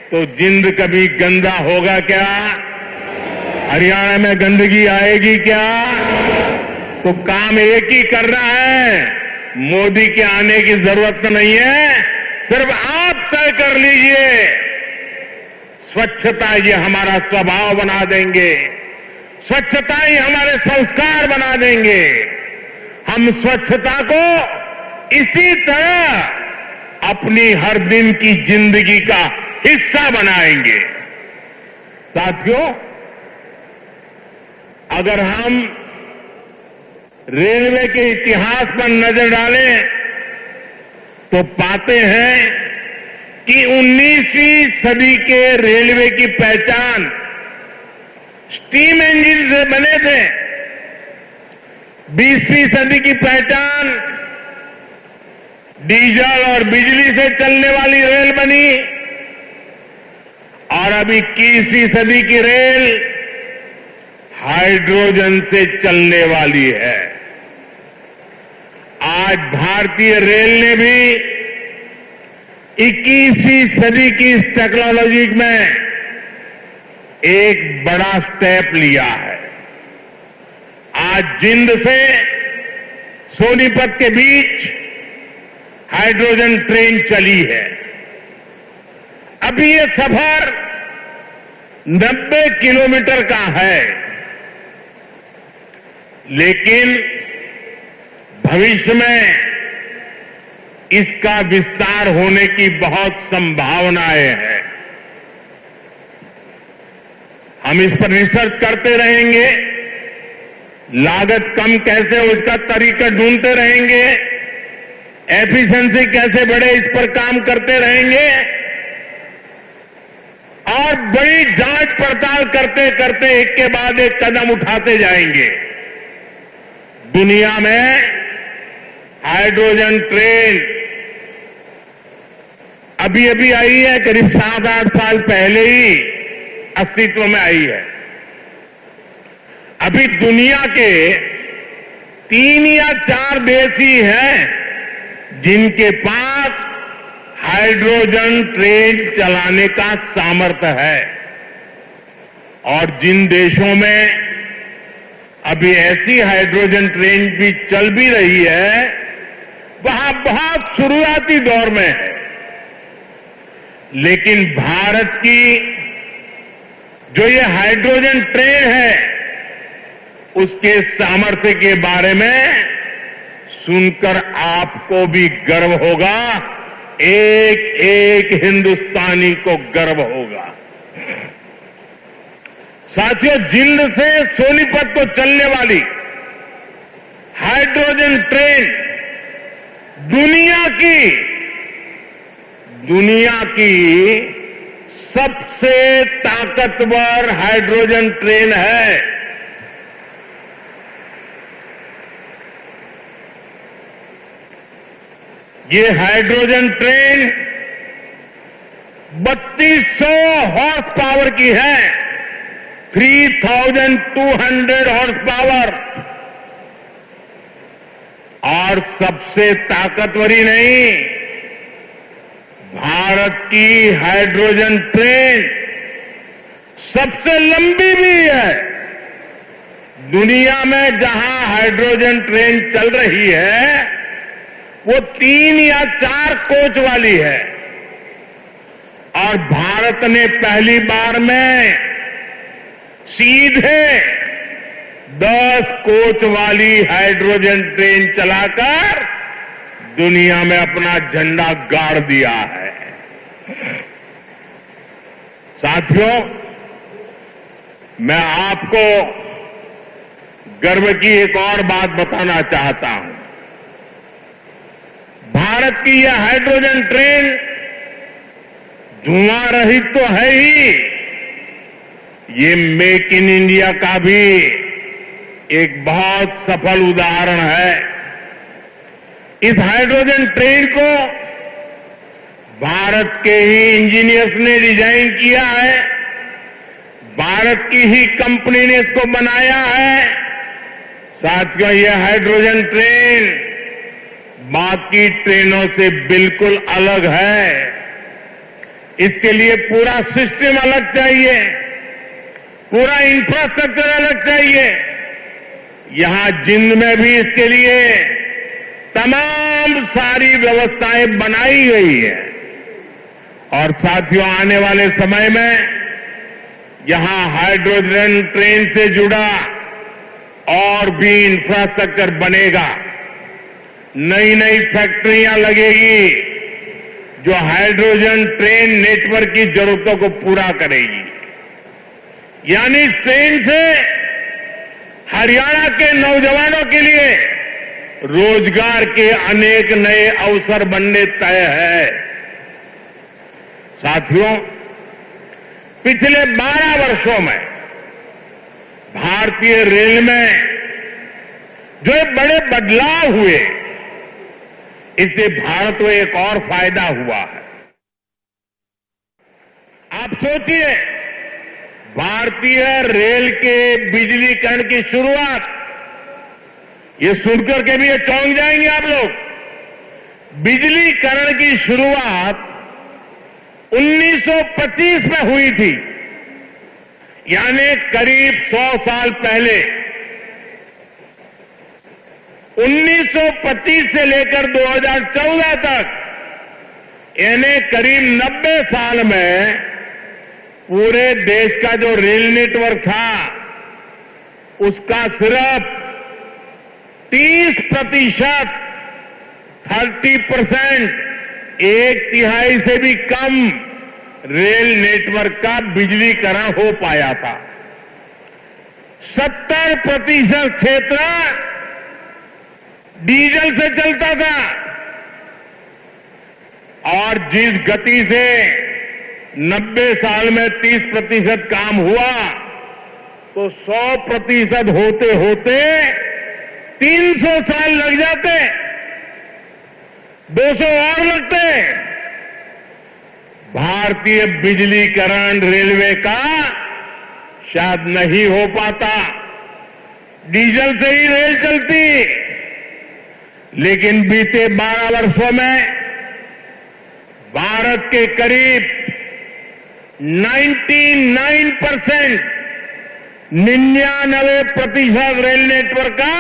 तो जिंद कभी गंदा होगा क्या? हरियाणा में गंदगी आएगी क्या? तो काम एक ही करना है, मोदी के आने की जरूरत नहीं है, सिर्फ आप तय कर लीजिए। स्वच्छता ये हमारा स्वभाव बना देंगे, स्वच्छता ही हमारे संस्कार बना देंगे। हम स्वच्छता को इसी तरह अपनी हर दिन की जिंदगी का हिस्सा बनाएंगे। साथियों, अगर हम रेलवे के इतिहास पर नजर डालें तो पाते हैं कि 19वीं सदी के रेलवे की पहचान स्टीम इंजन से बने थे। 20वीं सदी की पहचान डीजल और बिजली से चलने वाली रेल बनी और अब 21वीं सदी की रेल हाइड्रोजन से चलने वाली है। आज भारतीय रेल ने भी 21वीं सदी की इस टेक्नोलॉजी में एक बड़ा स्टेप लिया है। आज जिंद से सोनीपत के बीच हाइड्रोजन ट्रेन चली है। अभी ये सफर 90 किलोमीटर का है, लेकिन भविष्य में इसका विस्तार होने की बहुत संभावनाएं हैं। हम इस पर रिसर्च करते रहेंगे, लागत कम कैसे हो इसका तरीका ढूंढते रहेंगे, एफिशिएंसी कैसे बढ़े इस पर काम करते रहेंगे और बड़ी जांच पड़ताल करते करते एक के बाद एक कदम उठाते जाएंगे। दुनिया में हाइड्रोजन ट्रेन अभी अभी आई है, करीब 7-8 साल पहले ही अस्तित्व में आई है। अभी दुनिया के 3 या 4 देश ही हैं जिनके पास हाइड्रोजन ट्रेन चलाने का सामर्थ्य है, और जिन देशों में अभी ऐसी हाइड्रोजन ट्रेन भी चल भी रही है, वहां बहुत शुरुआती दौर में है। लेकिन भारत की जो ये हाइड्रोजन ट्रेन है, उसके सामर्थ्य के बारे में सुनकर आपको भी गर्व होगा, एक एक हिंदुस्तानी को गर्व होगा। साथियों, जिंद से सोनीपत को चलने वाली हाइड्रोजन ट्रेन दुनिया की सबसे ताकतवर हाइड्रोजन ट्रेन है। ये हाइड्रोजन ट्रेन 3200 हॉर्स पावर की है, 3200 हॉर्स पावर। और सबसे ताकतवर ही नहीं, भारत की हाइड्रोजन ट्रेन सबसे लंबी भी है। दुनिया में जहां हाइड्रोजन ट्रेन चल रही है, वो 3 या 4 कोच वाली है, और भारत ने पहली बार में सीधे 10 कोच वाली हाइड्रोजन ट्रेन चलाकर दुनिया में अपना झंडा गाड़ दिया है। साथियों, मैं आपको गर्व की एक और बात बताना चाहता हूं। भारत की यह हाइड्रोजन ट्रेन धुआं रहित तो है ही, ये मेक इन इंडिया का भी एक बहुत सफल उदाहरण है। इस हाइड्रोजन ट्रेन को भारत के ही इंजीनियर्स ने डिजाइन किया है, भारत की ही कंपनी ने इसको बनाया है। साथियों, यह हाइड्रोजन ट्रेन बाकी ट्रेनों से बिल्कुल अलग है। इसके लिए पूरा सिस्टम अलग चाहिए, पूरा इंफ्रास्ट्रक्चर अलग चाहिए। यहां जिंद में भी इसके लिए तमाम सारी व्यवस्थाएं बनाई गई है, और साथियों, आने वाले समय में यहां हाइड्रोजन ट्रेन से जुड़ा और भी इंफ्रास्ट्रक्चर बनेगा। नई नई फैक्ट्रियां लगेगी जो हाइड्रोजन ट्रेन नेटवर्क की जरूरतों को पूरा करेगी। यानी इस ट्रेन से हरियाणा के नौजवानों के लिए रोजगार के अनेक नए अवसर बनने तय है। साथियों, पिछले 12 वर्षों में भारतीय रेल में जो बड़े बदलाव हुए, इससे भारत को एक और फायदा हुआ है। आप सोचिए, भारतीय रेल के बिजलीकरण की शुरुआत, ये सुनकर के भी ये चौंक जाएंगे आप लोग। बिजलीकरण की शुरुआत 1925 में हुई थी, यानी करीब 100 साल पहले। 1925 से लेकर 2014 तक यानी करीब 90 साल में पूरे देश का जो रेल नेटवर्क था उसका सिर्फ 30%, 30%, 1/3 से भी कम रेल नेटवर्क का बिजलीकरण हो पाया था। 70% क्षेत्र डीजल से चलता था और जिस गति से 90 साल में 30% काम हुआ तो 100% होते होते 300 साल लग जाते, 200 और लगते। भारतीय बिजलीकरण रेलवे का शायद नहीं हो पाता, डीजल से ही रेल चलती। लेकिन बीते 12 वर्षों में भारत के करीब 99% रेल नेटवर्क का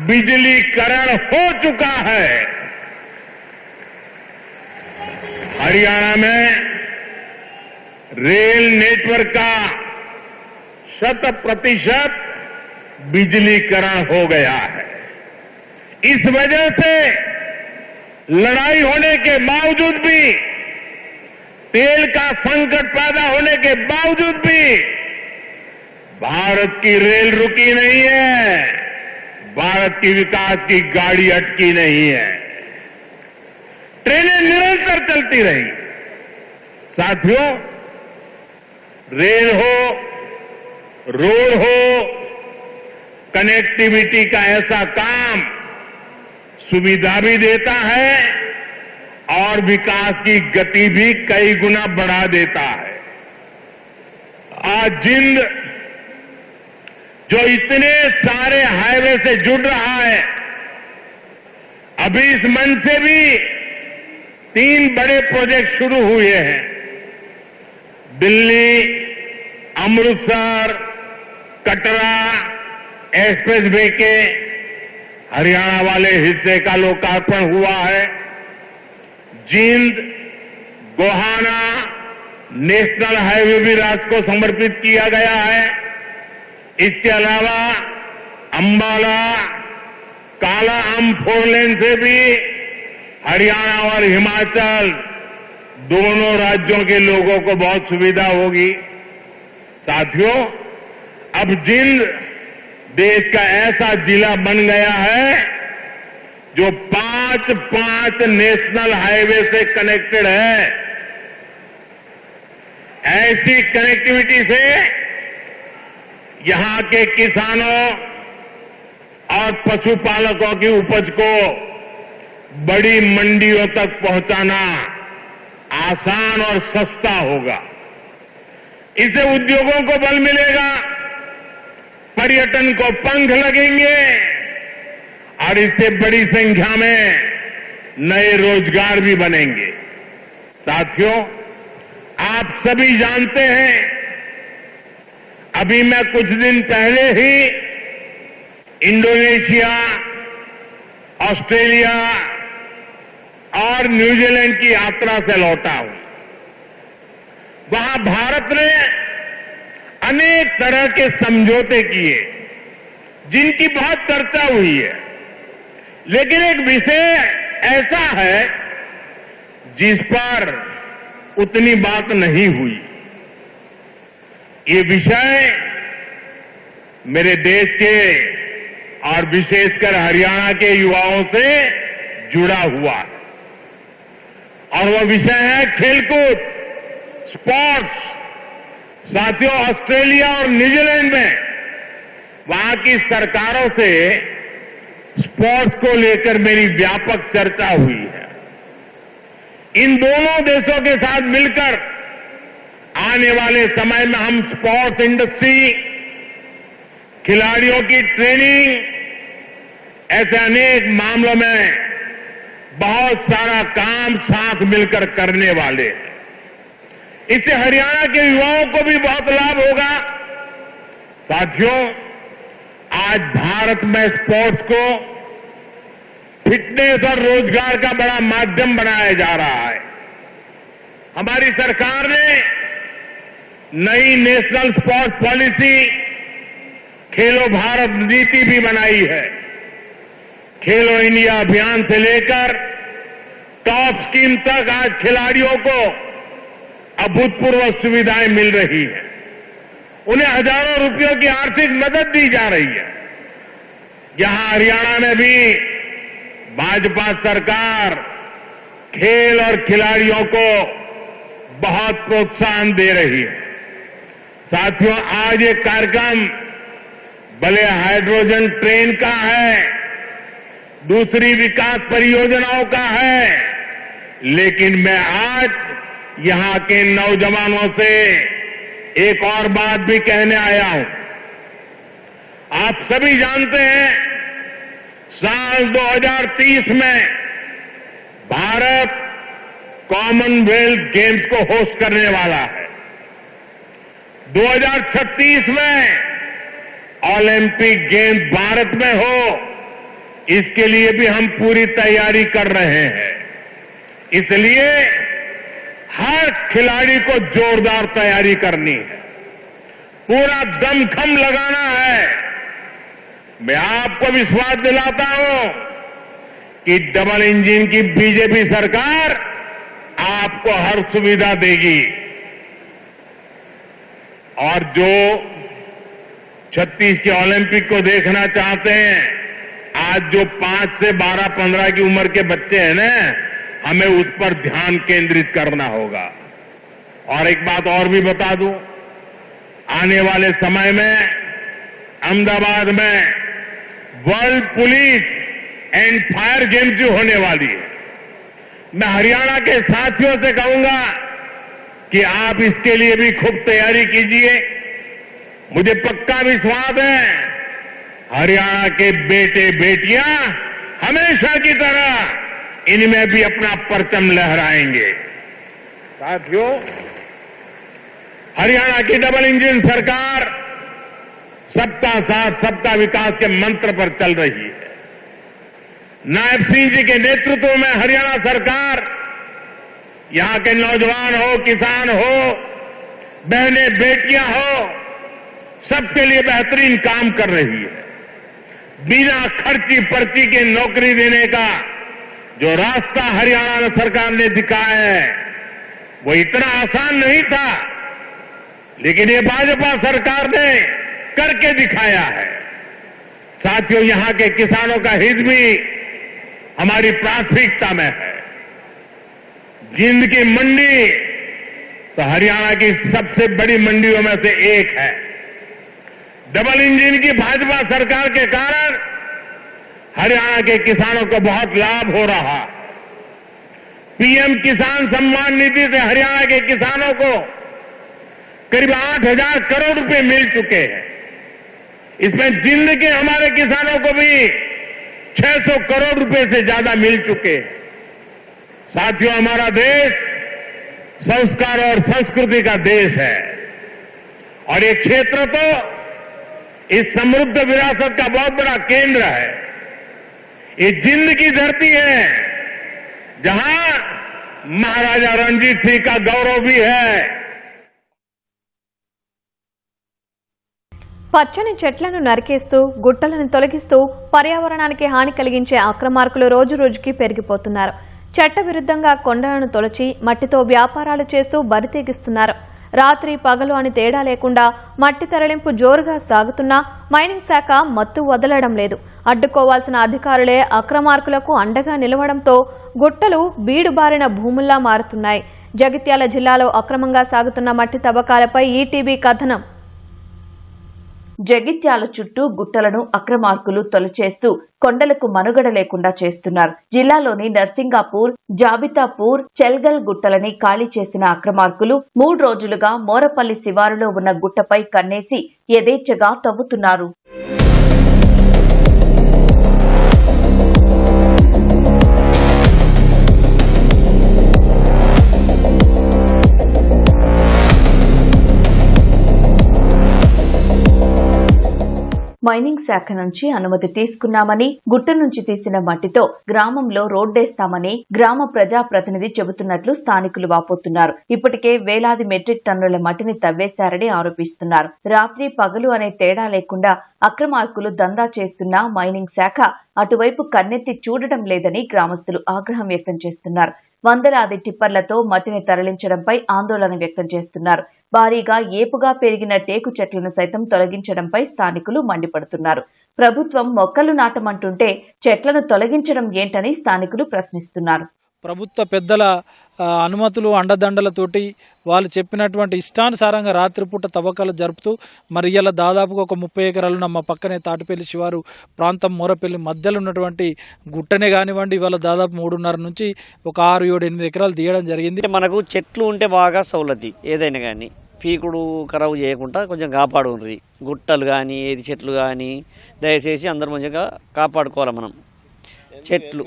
बिजलीकरण हो चुका है। हरियाणा में रेल नेटवर्क का 100% बिजलीकरण हो गया है। इस वजह से लड़ाई होने के बावजूद भी, तेल का संकट पैदा होने के बावजूद भी भारत की रेल रुकी नहीं है, भारत की विकास की गाड़ी अटकी नहीं है, ट्रेनें निरंतर चलती रही। साथियों, रेल हो, रोड हो, कनेक्टिविटी का ऐसा काम सुविधा भी देता है और विकास की गति भी कई गुना बढ़ा देता है। आज जिंद जो इतने सारे हाईवे से जुड़ रहा है, अभी इस मंच से भी 3 बड़े प्रोजेक्ट शुरू हुए हैं। दिल्ली, अमृतसर, कटरा एक्सप्रेस वे के हरियाणा वाले हिस्से का लोकार्पण हुआ है। जींद गोहाना नेशनल हाईवे भी राष्ट्र को समर्पित किया गया है। इसके अलावा अंबाला काला आम 4 लेन से भी हरियाणा और हिमाचल दोनों राज्यों के लोगों को बहुत सुविधा होगी। साथियों, अब जींद देश का ऐसा जिला बन गया है जो 5 नेशनल हाईवे से कनेक्टेड है। ऐसी कनेक्टिविटी से यहां के किसानों और पशुपालकों की उपज को बड़ी मंडियों तक पहुंचाना आसान और सस्ता होगा। इससे उद्योगों को बल मिलेगा, पर्यटन को पंख लगेंगे और इससे बड़ी संख्या में नए रोजगार भी बनेंगे। साथियों, आप सभी जानते हैं, अभी मैं कुछ दिन पहले ही इंडोनेशिया, ऑस्ट्रेलिया और न्यूजीलैंड की यात्रा से लौटा हूं। वहां भारत ने अनेक तरह के समझौते किए जिनकी बहुत चर्चा हुई है, लेकिन एक विषय ऐसा है जिस पर उतनी बात नहीं हुई। ये विषय मेरे देश के और विशेषकर हरियाणा के युवाओं से जुड़ा हुआ है और वह विषय है खेलकूद, स्पोर्ट्स। साथियों, ऑस्ट्रेलिया और न्यूजीलैंड में वहां की सरकारों से स्पोर्ट्स को लेकर मेरी व्यापक चर्चा हुई है। इन दोनों देशों के साथ मिलकर आने वाले समय में हम स्पोर्ट्स इंडस्ट्री, खिलाड़ियों की ट्रेनिंग, ऐसे अनेक मामलों में बहुत सारा काम साथ मिलकर करने वाले हैं। इससे हरियाणा के युवाओं को भी बहुत लाभ होगा। साथियों, आज भारत में स्पोर्ट्स को फिटनेस और रोजगार का बड़ा माध्यम बनाया जा रहा है। हमारी सरकार ने नई नेशनल स्पोर्ट्स पॉलिसी खेलो भारत नीति भी बनाई है। खेलो इंडिया अभियान से लेकर टॉप स्कीम तक आज खिलाड़ियों को अभूतपूर्व सुविधाएं मिल रही है। उन्हें हजारों रुपयों की आर्थिक मदद दी जा रही है। यहां हरियाणा में भी भाजपा सरकार खेल और खिलाड़ियों को बहुत प्रोत्साहन दे रही है। साथियों, आज ये कार्यक्रम भले हाइड्रोजन ट्रेन का है, दूसरी विकास परियोजनाओं का है, लेकिन मैं आज यहां के नौजवानों से एक और बात भी कहने आया हूं। आप सभी जानते हैं, साल 2030 में भारत कॉमनवेल्थ गेम्स को होस्ट करने वाला है। 2036 में ओलंपिक गेम्स भारत में हो, इसके लिए भी हम पूरी तैयारी कर रहे हैं। इसलिए हर खिलाड़ी को जोरदार तैयारी करनी है, पूरा दमखम लगाना है। मैं आपको विश्वास दिलाता हूं कि डबल इंजन की बीजेपी सरकार आपको हर सुविधा देगी। और जो 36 के ओलंपिक को देखना चाहते हैं, आज जो 5 से 12-15 की उम्र के बच्चे हैं ना, हमें उस पर ध्यान केंद्रित करना होगा। और एक बात और भी बता दूं, आने वाले समय में अहमदाबाद में world police and fire games जो होने वाली है, मैं हरियाणा के साथियों से कहूंगा कि आप इसके लिए भी खूब तैयारी कीजिए। मुझे पक्का विश्वास है, हरियाणा के बेटे बेटियां हमेशा की तरह इनमें भी अपना परचम लहराएंगे। साथियों, हरियाणा की डबल इंजन सरकार सबका साथ सबका विकास के मंत्र पर चल रही है। नायब सिंह जी के नेतृत्व में हरियाणा सरकार यहां के नौजवान हो, किसान हो, बहनें बेटियां हो, सबके लिए बेहतरीन काम कर रही है। बिना खर्ची पर्ची के नौकरी देने का जो रास्ता हरियाणा सरकार ने दिखाया है, वो इतना आसान नहीं था, लेकिन ये भाजपा सरकार ने करके दिखाया है। साथियों, यहां के किसानों का हित भी हमारी प्राथमिकता में है। जिंद की मंडी तो हरियाणा की सबसे बड़ी मंडियों में से एक है। डबल इंजन की भाजपा सरकार के कारण हरियाणा के किसानों को बहुत लाभ हो रहा। पीएम किसान सम्मान निधि से हरियाणा के किसानों को करीब 8,000 करोड़ रुपए मिल चुके हैं। इसमें जिंद के हमारे किसानों को भी 600 करोड़ रुपए से ज्यादा मिल चुके हैं। साथियों, हमारा देश संस्कार और संस्कृति का देश है, और ये क्षेत्र तो इस समृद्ध विरासत का बहुत बड़ा केंद्र है। ये जिंद की धरती है, जहां महाराजा रणजीत सिंह का गौरव भी है। పచ్చని చెట్లను నరికేస్తూ గుట్టలను తొలగిస్తూ పర్యావరణానికి హాని కలిగించే అక్రమార్కులు రోజురోజుకి పెరిగిపోతున్నారు. చట్టవిరుద్ధంగా కొండలను తొలచి మట్టితో వ్యాపారాలు చేస్తూ బరితెగిస్తున్నారు. రాత్రి పగలు అని తేడా లేకుండా మట్టి తరలింపు జోరుగా సాగుతున్నా మైనింగ్ శాఖ మత్తు వదలడం లేదు. అడ్డుకోవాల్సిన అధికారులే అక్రమార్కులకు అండగా నిలవడంతో గుట్టలు బీడుబారిన భూముల్లా మారుతున్నాయి. జగిత్యాల జిల్లాలో అక్రమంగా సాగుతున్న మట్టి తవ్వకాలపై ఈటీవీ కథనం. జగిత్యాల చుట్టూ గుట్టలను అక్రమార్కులు తొలచేస్తూ కొండలకు మనుగడ లేకుండా చేస్తున్నారు. జిల్లాలోని నర్సింగాపూర్, జాబితాపూర్, చెల్గల్ గుట్టలని ఖాళీ చేసిన అక్రమార్కులు 3 రోజులుగా మోరపల్లి శివారులో ఉన్న గుట్టపై కన్నేసి యథేచ్ఛగా తవ్వుతున్నారు. మైనింగ్ మైనింగ్ శాఖ నుంచి అనుమతి తీసుకున్నామని, గుట్ట నుంచి తీసిన మట్టితో గ్రామంలో రోడ్డేస్తామని గ్రామ ప్రజాప్రతినిధి చెబుతున్నట్లు స్థానికులు వాపోతున్నారు. ఇప్పటికే వేలాది మెట్రిక్ టన్నుల మట్టిని తవ్వేశారని ఆరోపిస్తున్నారు. రాత్రి పగలు అనే తేడా లేకుండా అక్రమార్కులు దందా చేస్తున్న మైనింగ్ శాఖ అటువైపు కన్నెత్తి చూడటం లేదని గ్రామస్తులు ఆగ్రహం వ్యక్తం చేస్తున్నారు. వందలాది టిప్పర్లతో మట్టిని తరలించడంపై ఆందోళన వ్యక్తం చేస్తున్నారు. భారీగా ఏపుగా పెరిగిన టేకు చెట్లను సైతం తొలగించడంపై స్థానికులు మండిపడుతున్నారు. ప్రభుత్వం మొక్కలు నాటమంటుంటే చెట్లను తొలగించడం ఏంటని స్థానికులు ప్రశ్నిస్తున్నారు. ప్రభుత్వ పెద్దల అనుమతులు అండదండలతోటి వాళ్ళు చెప్పినటువంటి ఇష్టానుసారంగా రాత్రిపూట తవ్వకాలు జరుపుతూ మరి ఇలా దాదాపుగా ఒక 30 ఎకరాలు మా పక్కనే తాటిపల్లి శివారు ప్రాంతం మోరపల్లి మధ్యలో ఉన్నటువంటి గుట్టనే కానివ్వండి, ఇవాళ దాదాపు 3.5 నుంచి ఒక 6, 7, 8 ఎకరాలు తీయడం జరిగింది. మనకు చెట్లు ఉంటే బాగా సౌలతి ఏదైనా కానీ పీకుడు ఖరాబు చేయకుండా కొంచెం కాపాడుండ్రి. గుట్టలు కానీ ఏది చెట్లు కానీ దయచేసి అందరూ మంచిగా కాపాడుకోవాలి. మనం చెట్లు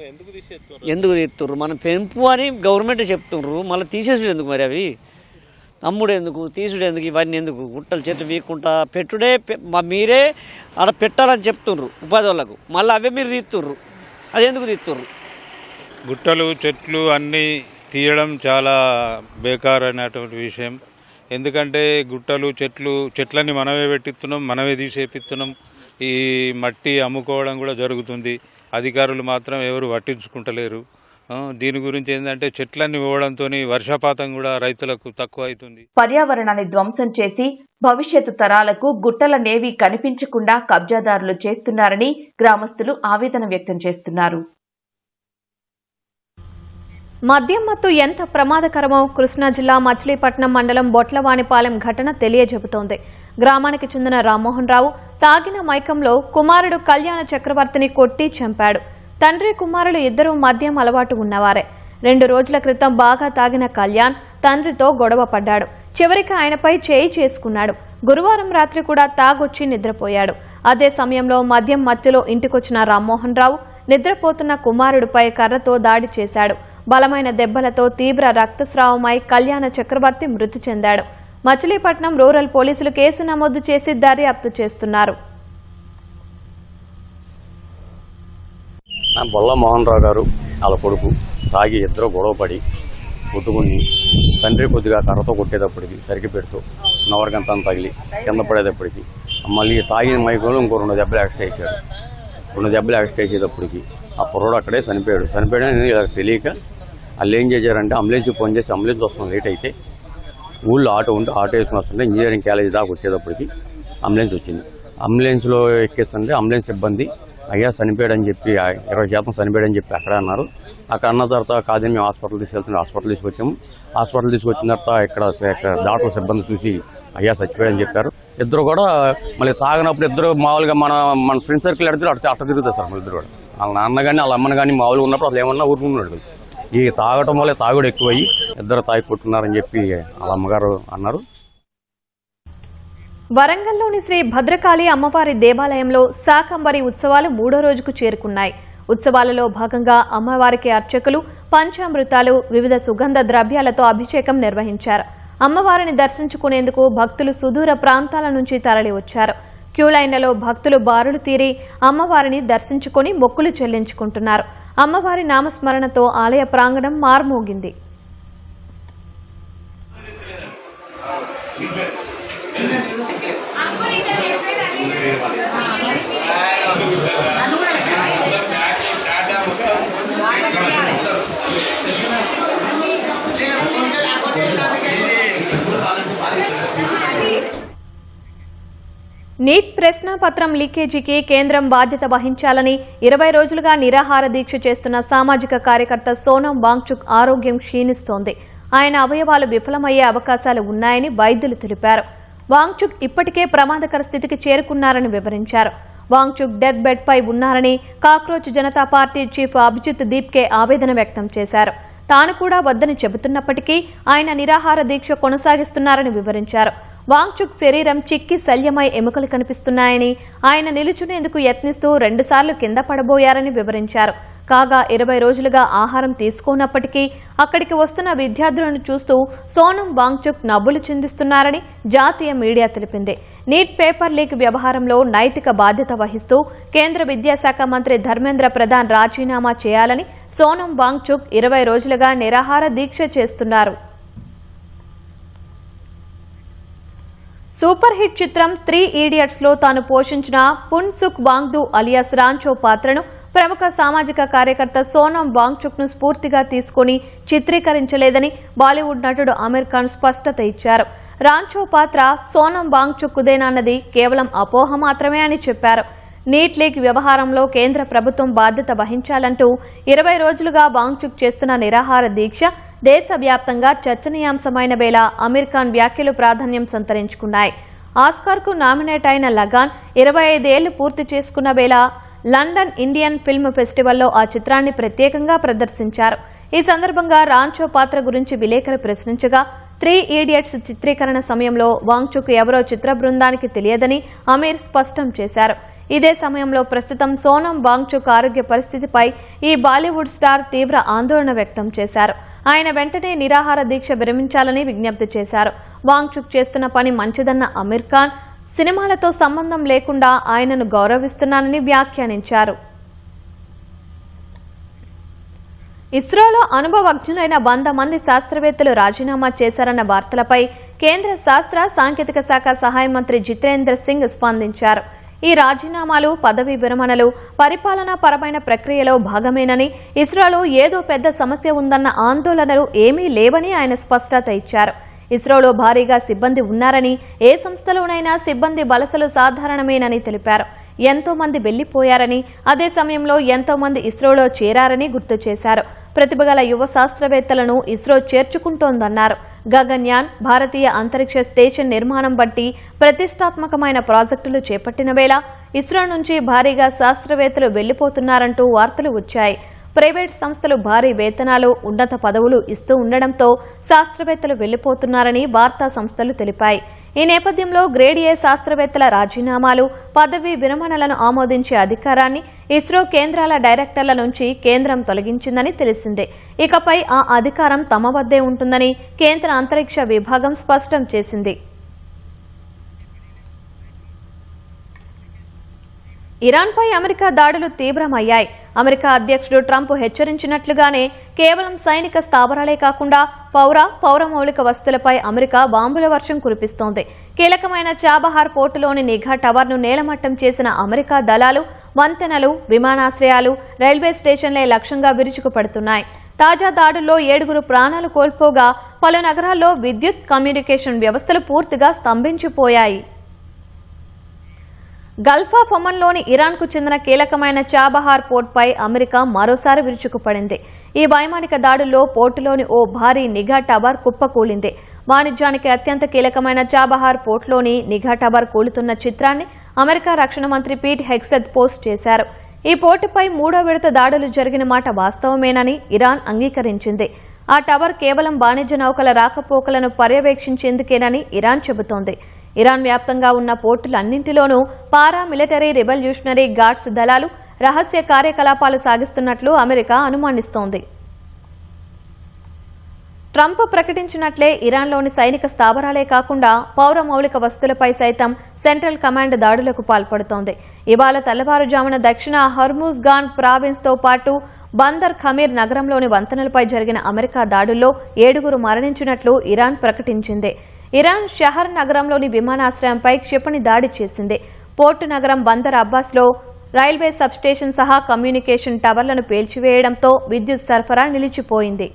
ఎందుకు తీస్తుర్రు? మనం పెంపు అని గవర్నమెంట్ చెప్తుండ్రు, మళ్ళీ తీసేసుడు ఎందుకు? మరి అవి అమ్ముడు ఎందుకు, తీసుడు ఎందుకు? ఇవన్నీ ఎందుకు? గుట్టలు చెట్లు వీక్కుంటా పెట్టుడే మీరే అలా పెట్టాలని చెప్తుండ్రు ఉపాధి వాళ్ళకు, మళ్ళీ అవే మీరు తీస్తుర్రు. అది ఎందుకు తీస్తుర్రు? గుట్టలు చెట్లు అన్నీ తీయడం చాలా బేకార్ అనేటువంటి విషయం. ఎందుకంటే గుట్టలు చెట్లన్నీ మనమే పెట్టిస్తున్నాం, మనమే తీసేపిస్తున్నాం. ఈ మట్టి అమ్ముకోవడం కూడా జరుగుతుంది. అధికారులు మాత్రం ఎవరు పట్టించుకుంటలేరు. దీని గురించి ఏంటంటే చెట్లన్నీ పోవడంతో వర్షపాతం కూడా రైతులకు తక్కువ అవుతుంది. పర్యావరణాన్ని ధ్వంసం చేసి భవిష్యత్తు తరాలకు గుట్టల నేవి కనిపించకుండా కబ్జాదారులు చేస్తున్నారని గ్రామస్తులు ఆవేదన వ్యక్తం చేస్తున్నారు. మద్యం మత్తు ఎంత ప్రమాదకరమో కృష్ణా జిల్లా మచిలీపట్నం మండలం బొట్లవానిపాలెం ఘటన తెలియజెబుతోంది. గ్రామానికి చెందిన రామ్మోహన్ రావు తాగిన మైకంలో కుమారుడు కళ్యాణ చక్రవర్తిని కొట్టి చంపాడు. తండ్రి కుమారులు ఇద్దరూ మద్యం అలవాటు ఉన్నవారే. 2 రోజుల క్రితం బాగా తాగిన కళ్యాణ్ తండ్రితో గొడవ పడ్డాడు. చివరికి ఆయనపై చేయి చేసుకున్నాడు. గురువారం రాత్రి కూడా తాగొచ్చి నిద్రపోయాడు. అదే సమయంలో మద్యం మత్తులో ఇంటికొచ్చిన రామ్మోహన్ రావు నిద్రపోతున్న కుమారుడిపై కర్రతో దాడి చేశాడు. బలమైన దెబ్బలతో తీవ్ర రక్తస్రావమై కళ్యాణ చక్రవర్తి మృతి చెందాడు. మచిలీపట్నం రూరల్ పోలీసులు కేసు నమోదు చేసి దర్యాప్తు చేస్తున్నారు. బొల్ల మోహన్ రావు గారు వాళ్ళ కొడుకు తాగి ఇద్దరు గొడవపడి కొట్టుకుని తండ్రి కొద్దిగా కర్రతో కొట్టేటప్పటికి సరికి పెడుతూ నవరకంతా తగిలి కింద పడేటప్పటికి మళ్ళీ తాగిన మైకంలో ఇంకో 2 దెబ్బలు ఎక్స్ట్రా వేసాడు. 2 దెబ్బలు ఎక్స్ట్రా వేసేటప్పటికి ఆ కుర్రోడు అక్కడే చనిపోయాడని ఇలా తెలియక వాళ్ళు ఏం చేశారంటే అంబులెన్స్ ఫోన్ చేసి అంబులెన్స్ వస్తాం లేట్ అయితే ఊళ్ళో ఆటో ఉంటే ఆటో వేసుకుని వస్తుంటే ఇంజనీరింగ్ కాలేజ్ దాకా వచ్చేటప్పటికి అంబులెన్స్ వచ్చింది. అంబులెన్స్లో ఎక్కేస్తుంటే అంబులెన్స్ సిబ్బంది అయ్యా చనిపోయాడని చెప్పి 20% చనిపోయాడని చెప్పి అక్కడ అన్నారు. అక్కడ అన్న తర్వాత కాదని మేము హాస్పిటల్ తీసుకెళ్తున్నాం. హాస్పిటల్ తీసుకొచ్చాము. హాస్పిటల్ తీసుకొచ్చిన తర్వాత ఇక్కడ డాక్టర్ సిబ్బంది చూసి అయ్యా చచ్చిపోయాడని చెప్పారు. ఇద్దరు కూడా మళ్ళీ తాగినప్పుడు ఇద్దరు మామూలుగా మన ఫ్రెండ్ సర్కిల్ అడిగితే అట్ట తిరుగుతారు సార్. ఇద్దరు కూడా వాళ్ళ నాన్న కానీ వాళ్ళ అమ్మని కానీ మామూలుగా ఉన్నప్పుడు అసలు ఏమన్నా ఊరుకున్నాడు. ఈ తాగటం వల్లే తాగుడు ఎక్కువయ్యి ఇద్దరు తాగి కొట్టున్నారని చెప్పి వాళ్ళ అమ్మగారు అన్నారు. వరంగల్లోని శ్రీ భద్రకాళి అమ్మవారి దేవాలయంలో శాకంబరి ఉత్సవాలు 3వ రోజుకు చేరుకున్నాయి. ఉత్సవాలలో భాగంగా అమ్మవారికి అర్చకులు పంచామృతాలు, వివిధ సుగంధ ద్రవ్యాలతో అభిషేకం నిర్వహించారు. అమ్మవారిని దర్శించుకునేందుకు భక్తులు సుదూర ప్రాంతాల నుంచి తరలివచ్చారు. క్యూలైన్లలో భక్తులు బారులు తీరి అమ్మవారిని దర్శించుకుని మొక్కులు చెల్లించుకుంటున్నారు. అమ్మవారి నామస్మరణతో ఆలయ ప్రాంగణం మార్మోగింది. నీట్ ప్రశ్నాపత్రం లీకేజీకి కేంద్రం బాధ్యత వహించాలని 20 రోజులుగా నిరాహార దీక్ష చేస్తున్న సామాజిక కార్యకర్త సోనం వాంగ్చుక్ ఆరోగ్యం క్షీణిస్తోంది. ఆయన అవయవాలు విఫలమయ్యే అవకాశాలు ఉన్నాయని వైద్యులు తెలిపారు. వాంగ్చుక్ ఇప్పటికే ప్రమాదకర స్థితికి చేరుకున్నారని వివరించారు. వాంగ్చుక్ డెత్ బెడ్ పై ఉన్నారని Cockroach Janata Party chief Abhijit Dipke ఆవేదన వ్యక్తం చేశారు. తాను కూడా వద్దని చెబుతున్నప్పటికీ ఆయన నిరాహార దీక్ష కొనసాగిస్తున్నారని వివరించారు. వాంగ్చుక్ శరీరం చిక్కి శల్యమై ఎముకలు కనిపిస్తున్నాయని, ఆయన నిలుచునేందుకు యత్నిస్తూ 2 సార్లు కింద పడబోయారని వివరించారు. కాగా 20 రోజులుగా ఆహారం తీసుకోనప్పటికీ అక్కడికి వస్తున్న విద్యార్థులను చూస్తూ సోనం వాంగ్చుక్ నవ్వులు చిందిస్తున్నారని జాతీయ మీడియా తెలిపింది. నీట్ పేపర్ లీక్ వ్యవహారంలో నైతిక బాధ్యత వహిస్తూ కేంద్ర విద్యాశాఖ మంత్రి ధర్మేంద్ర ప్రధాన్ రాజీనామా చేయాలని సోనం వాంగ్చుక్ 20 రోజులుగా నిరాహార దీక్ష చేస్తున్నారు. సూపర్ హిట్ చిత్రం 3 ఇడియట్స్ లో తాను పోషించిన పున్సుక్ వాంగ్డు అలియాస్ రాంచో పాత్రను ప్రముఖ సామాజిక కార్యకర్త సోనం వాంగ్చుక్ ను స్ఫూర్తిగా తీసుకుని చిత్రీకరించలేదని బాలీవుడ్ నటుడు ఆమిర్ ఖాన్ స్పష్టత ఇచ్చారు. రాంచో పాత్ర సోనం వాంగ్చుక్దేనన్నది కేవలం అపోహ మాత్రమే అని చెప్పారు. నీట్ లీక్ వ్యవహారంలో కేంద్ర ప్రభుత్వం బాధ్యత వహించాలంటూ 20 రోజులుగా వాంగ్చుక్ చేస్తున్న నిరాహార దీక్ష దేశవ్యాప్తంగా చర్చనీయాంశమైన వేళ ఆమిర్ ఖాన్ వ్యాఖ్యలు ప్రాధాన్యం సంతరించుకున్నాయి. ఆస్కార్ కు నామినేట్ అయిన లగాన్ 25 ఏళ్లు పూర్తి చేసుకున్న వేళ లండన్ ఇండియన్ ఫిల్మ్ ఫెస్టివల్లో ఆ చిత్రాన్ని ప్రత్యేకంగా ప్రదర్శించారు. ఈ సందర్భంగా రాంచో పాత్ర గురించి విలేకరు ప్రశ్నించగా 3 ఇడియట్స్ చిత్రీకరణ సమయంలో వాంగ్చుక్ ఎవరో చిత్ర బృందానికి తెలియదని అమీర్ స్పష్టం చేశారు. ఇదే సమయంలో ప్రస్తుతం సోనం వాంగ్చుక్ ఆరోగ్య పరిస్థితిపై ఈ బాలీవుడ్ స్టార్ తీవ్ర ఆందోళన వ్యక్తం చేశారు. ఆయన వెంటనే నిరాహార దీక్ష విరమించాలని విజ్ఞప్తి చేశారు. వాంగ్చుక్ చేస్తున్న పని మంచిదన్న అమీర్ ఖాన్ సినిమాలతో సంబంధం లేకుండా ఆయనను గౌరవిస్తున్నానని వ్యాఖ్యానించారు. ఇస్రోలో అనుభవజ్ఞులైన 100 మంది శాస్త్రవేత్తలు రాజీనామా చేశారన్న వార్తలపై కేంద్ర శాస్త్ర సాంకేతిక శాఖ సహాయ మంత్రి జితేంద్ర సింగ్ స్పందించారు. ఈ రాజీనామాలు, పదవీ విరమణలు పరిపాలనా పరమైన ప్రక్రియలో భాగమేనని, ఇస్రోలో ఏదో పెద్ద సమస్య ఉందన్న ఆందోళనలు ఏమీ లేవని ఆయన స్పష్టత ఇచ్చారు. ఇస్రోలో భారీగా సిబ్బంది ఉన్నారని, ఏ సంస్థలోనైనా సిబ్బంది వలసలు సాధారణమేనని తెలిపారు. ఎంతో మంది వెళ్లిపోయారని, అదే సమయంలో ఎంతో మంది ఇస్రోలో చేరారని గుర్తు చేశారు. ప్రతిభగల యువ శాస్త్రవేత్తలను ఇస్రో చేర్చుకుంటోందన్నారు. గగన్యాన్, భారతీయ అంతరిక్ష స్టేషన్ నిర్మాణం బట్టి ప్రతిష్టాత్మకమైన ప్రాజెక్టులు చేపట్టిన వేళ ఇస్రో నుంచి భారీగా శాస్త్రవేత్తలు వెళ్లిపోతున్నారంటూ వార్తలు వచ్చాయి. ప్రైవేట్ సంస్థలు భారీ వేతనాలు, ఉన్నత పదవులు ఇస్తూ ఉండడంతో శాస్త్రవేత్తలు వెళ్లిపోతున్నారని వార్తా సంస్థలు తెలిపాయి. ఈ నేపథ్యంలో గ్రేడ్ ఏ శాస్త్రవేత్తల రాజీనామాలు, పదవీ విరమణలను ఆమోదించే అధికారాన్ని ఇస్రో కేంద్రాల డైరెక్టర్ల నుంచి కేంద్రం తొలగించిందని తెలిసిందే. ఇకపై ఆ అధికారం తమ వద్దే ఉంటుందని కేంద్ర అంతరిక్ష విభాగం స్పష్టం చేసింది. ఇరాన్పై అమెరికా దాడులు తీవ్రమయ్యాయి. అమెరికా అధ్యక్షుడు ట్రంప్ హెచ్చరించినట్లుగానే కేవలం సైనిక స్థావరాలే కాకుండా పౌర మౌలిక వస్తువులపై అమెరికా బాంబుల వర్షం కురిపిస్తోంది. కీలకమైన చాబహార్ పోర్టులోని నిఘా టవర్ను నేలమట్టం చేసిన అమెరికా దళాలు వంతెనలు, విమానాశ్రయాలు, రైల్వే స్టేషన్లే లక్ష్యంగా విరుచుకుపడుతున్నాయి. తాజా దాడుల్లో 7 ప్రాణాలు కోల్పోగా పలు నగరాల్లో విద్యుత్, కమ్యూనికేషన్ వ్యవస్థలు పూర్తిగా స్తంభించిపోయాయి. గల్ఫ్ ఆఫ్ ఒమన్లోని ఇరాన్కు చెందిన కీలకమైన చాబహార్ పోర్టుపై అమెరికా మరోసారి విరుచుకుపడింది. ఈ వైమానిక దాడుల్లో పోర్టులోని ఓ భారీ నిఘా టవర్ కుప్పకూలింది. వాణిజ్యానికి అత్యంత కీలకమైన చాబహార్ పోర్టులోని నిఘా టవర్ కూలుతున్న చిత్రాన్ని అమెరికా రక్షణ మంత్రి పీట్ హెగ్సెత్ పోస్ట్ చేశారు. ఈ పోర్టుపై 3వ విడత దాడులు జరిగిన మాట వాస్తవమేనని ఇరాన్ అంగీకరించింది. ఆ టవర్ కేవలం వాణిజ్య నౌకల రాకపోకలను పర్యవేక్షించేందుకేనని ఇరాన్ చెబుతోంది. ఇరాన్ వ్యాప్తంగా ఉన్న పోర్టులన్నింటిలోనూ పారామిలిటరీ రెవల్యూషనరీ గార్డ్స్ దళాలు రహస్య కార్యకలాపాలు సాగిస్తున్నట్లు అమెరికా అనుమానిస్తోంది. ట్రంప్ ప్రకటించినట్లే ఇరాన్లోని సైనిక స్థావరాలే కాకుండా పౌర మౌలిక వస్తువులపై సైతం సెంట్రల్ కమాండ్ దాడులకు పాల్పడుతోంది. ఇవాళ తెల్లవారుజామున దక్షిణ హర్ముజ్గాన్ ప్రావిన్స్తో పాటు బందర్ ఖమీర్ నగరంలోని వంతెనలపై జరిగిన అమెరికా దాడుల్లో 7 మరణించినట్లు ఇరాన్ ప్రకటించింది. ఇరాన్ షహర్ నగరంలోని విమానాశ్రయంపై క్షిపణి దాడి చేసింది. పోర్టు నగరం బందర్ అబ్బాస్లో రైల్వే సబ్స్టేషన్ సహా కమ్యూనికేషన్ టవర్లను పేల్చివేయడంతో విద్యుత్ సరఫరా నిలిచిపోయింది.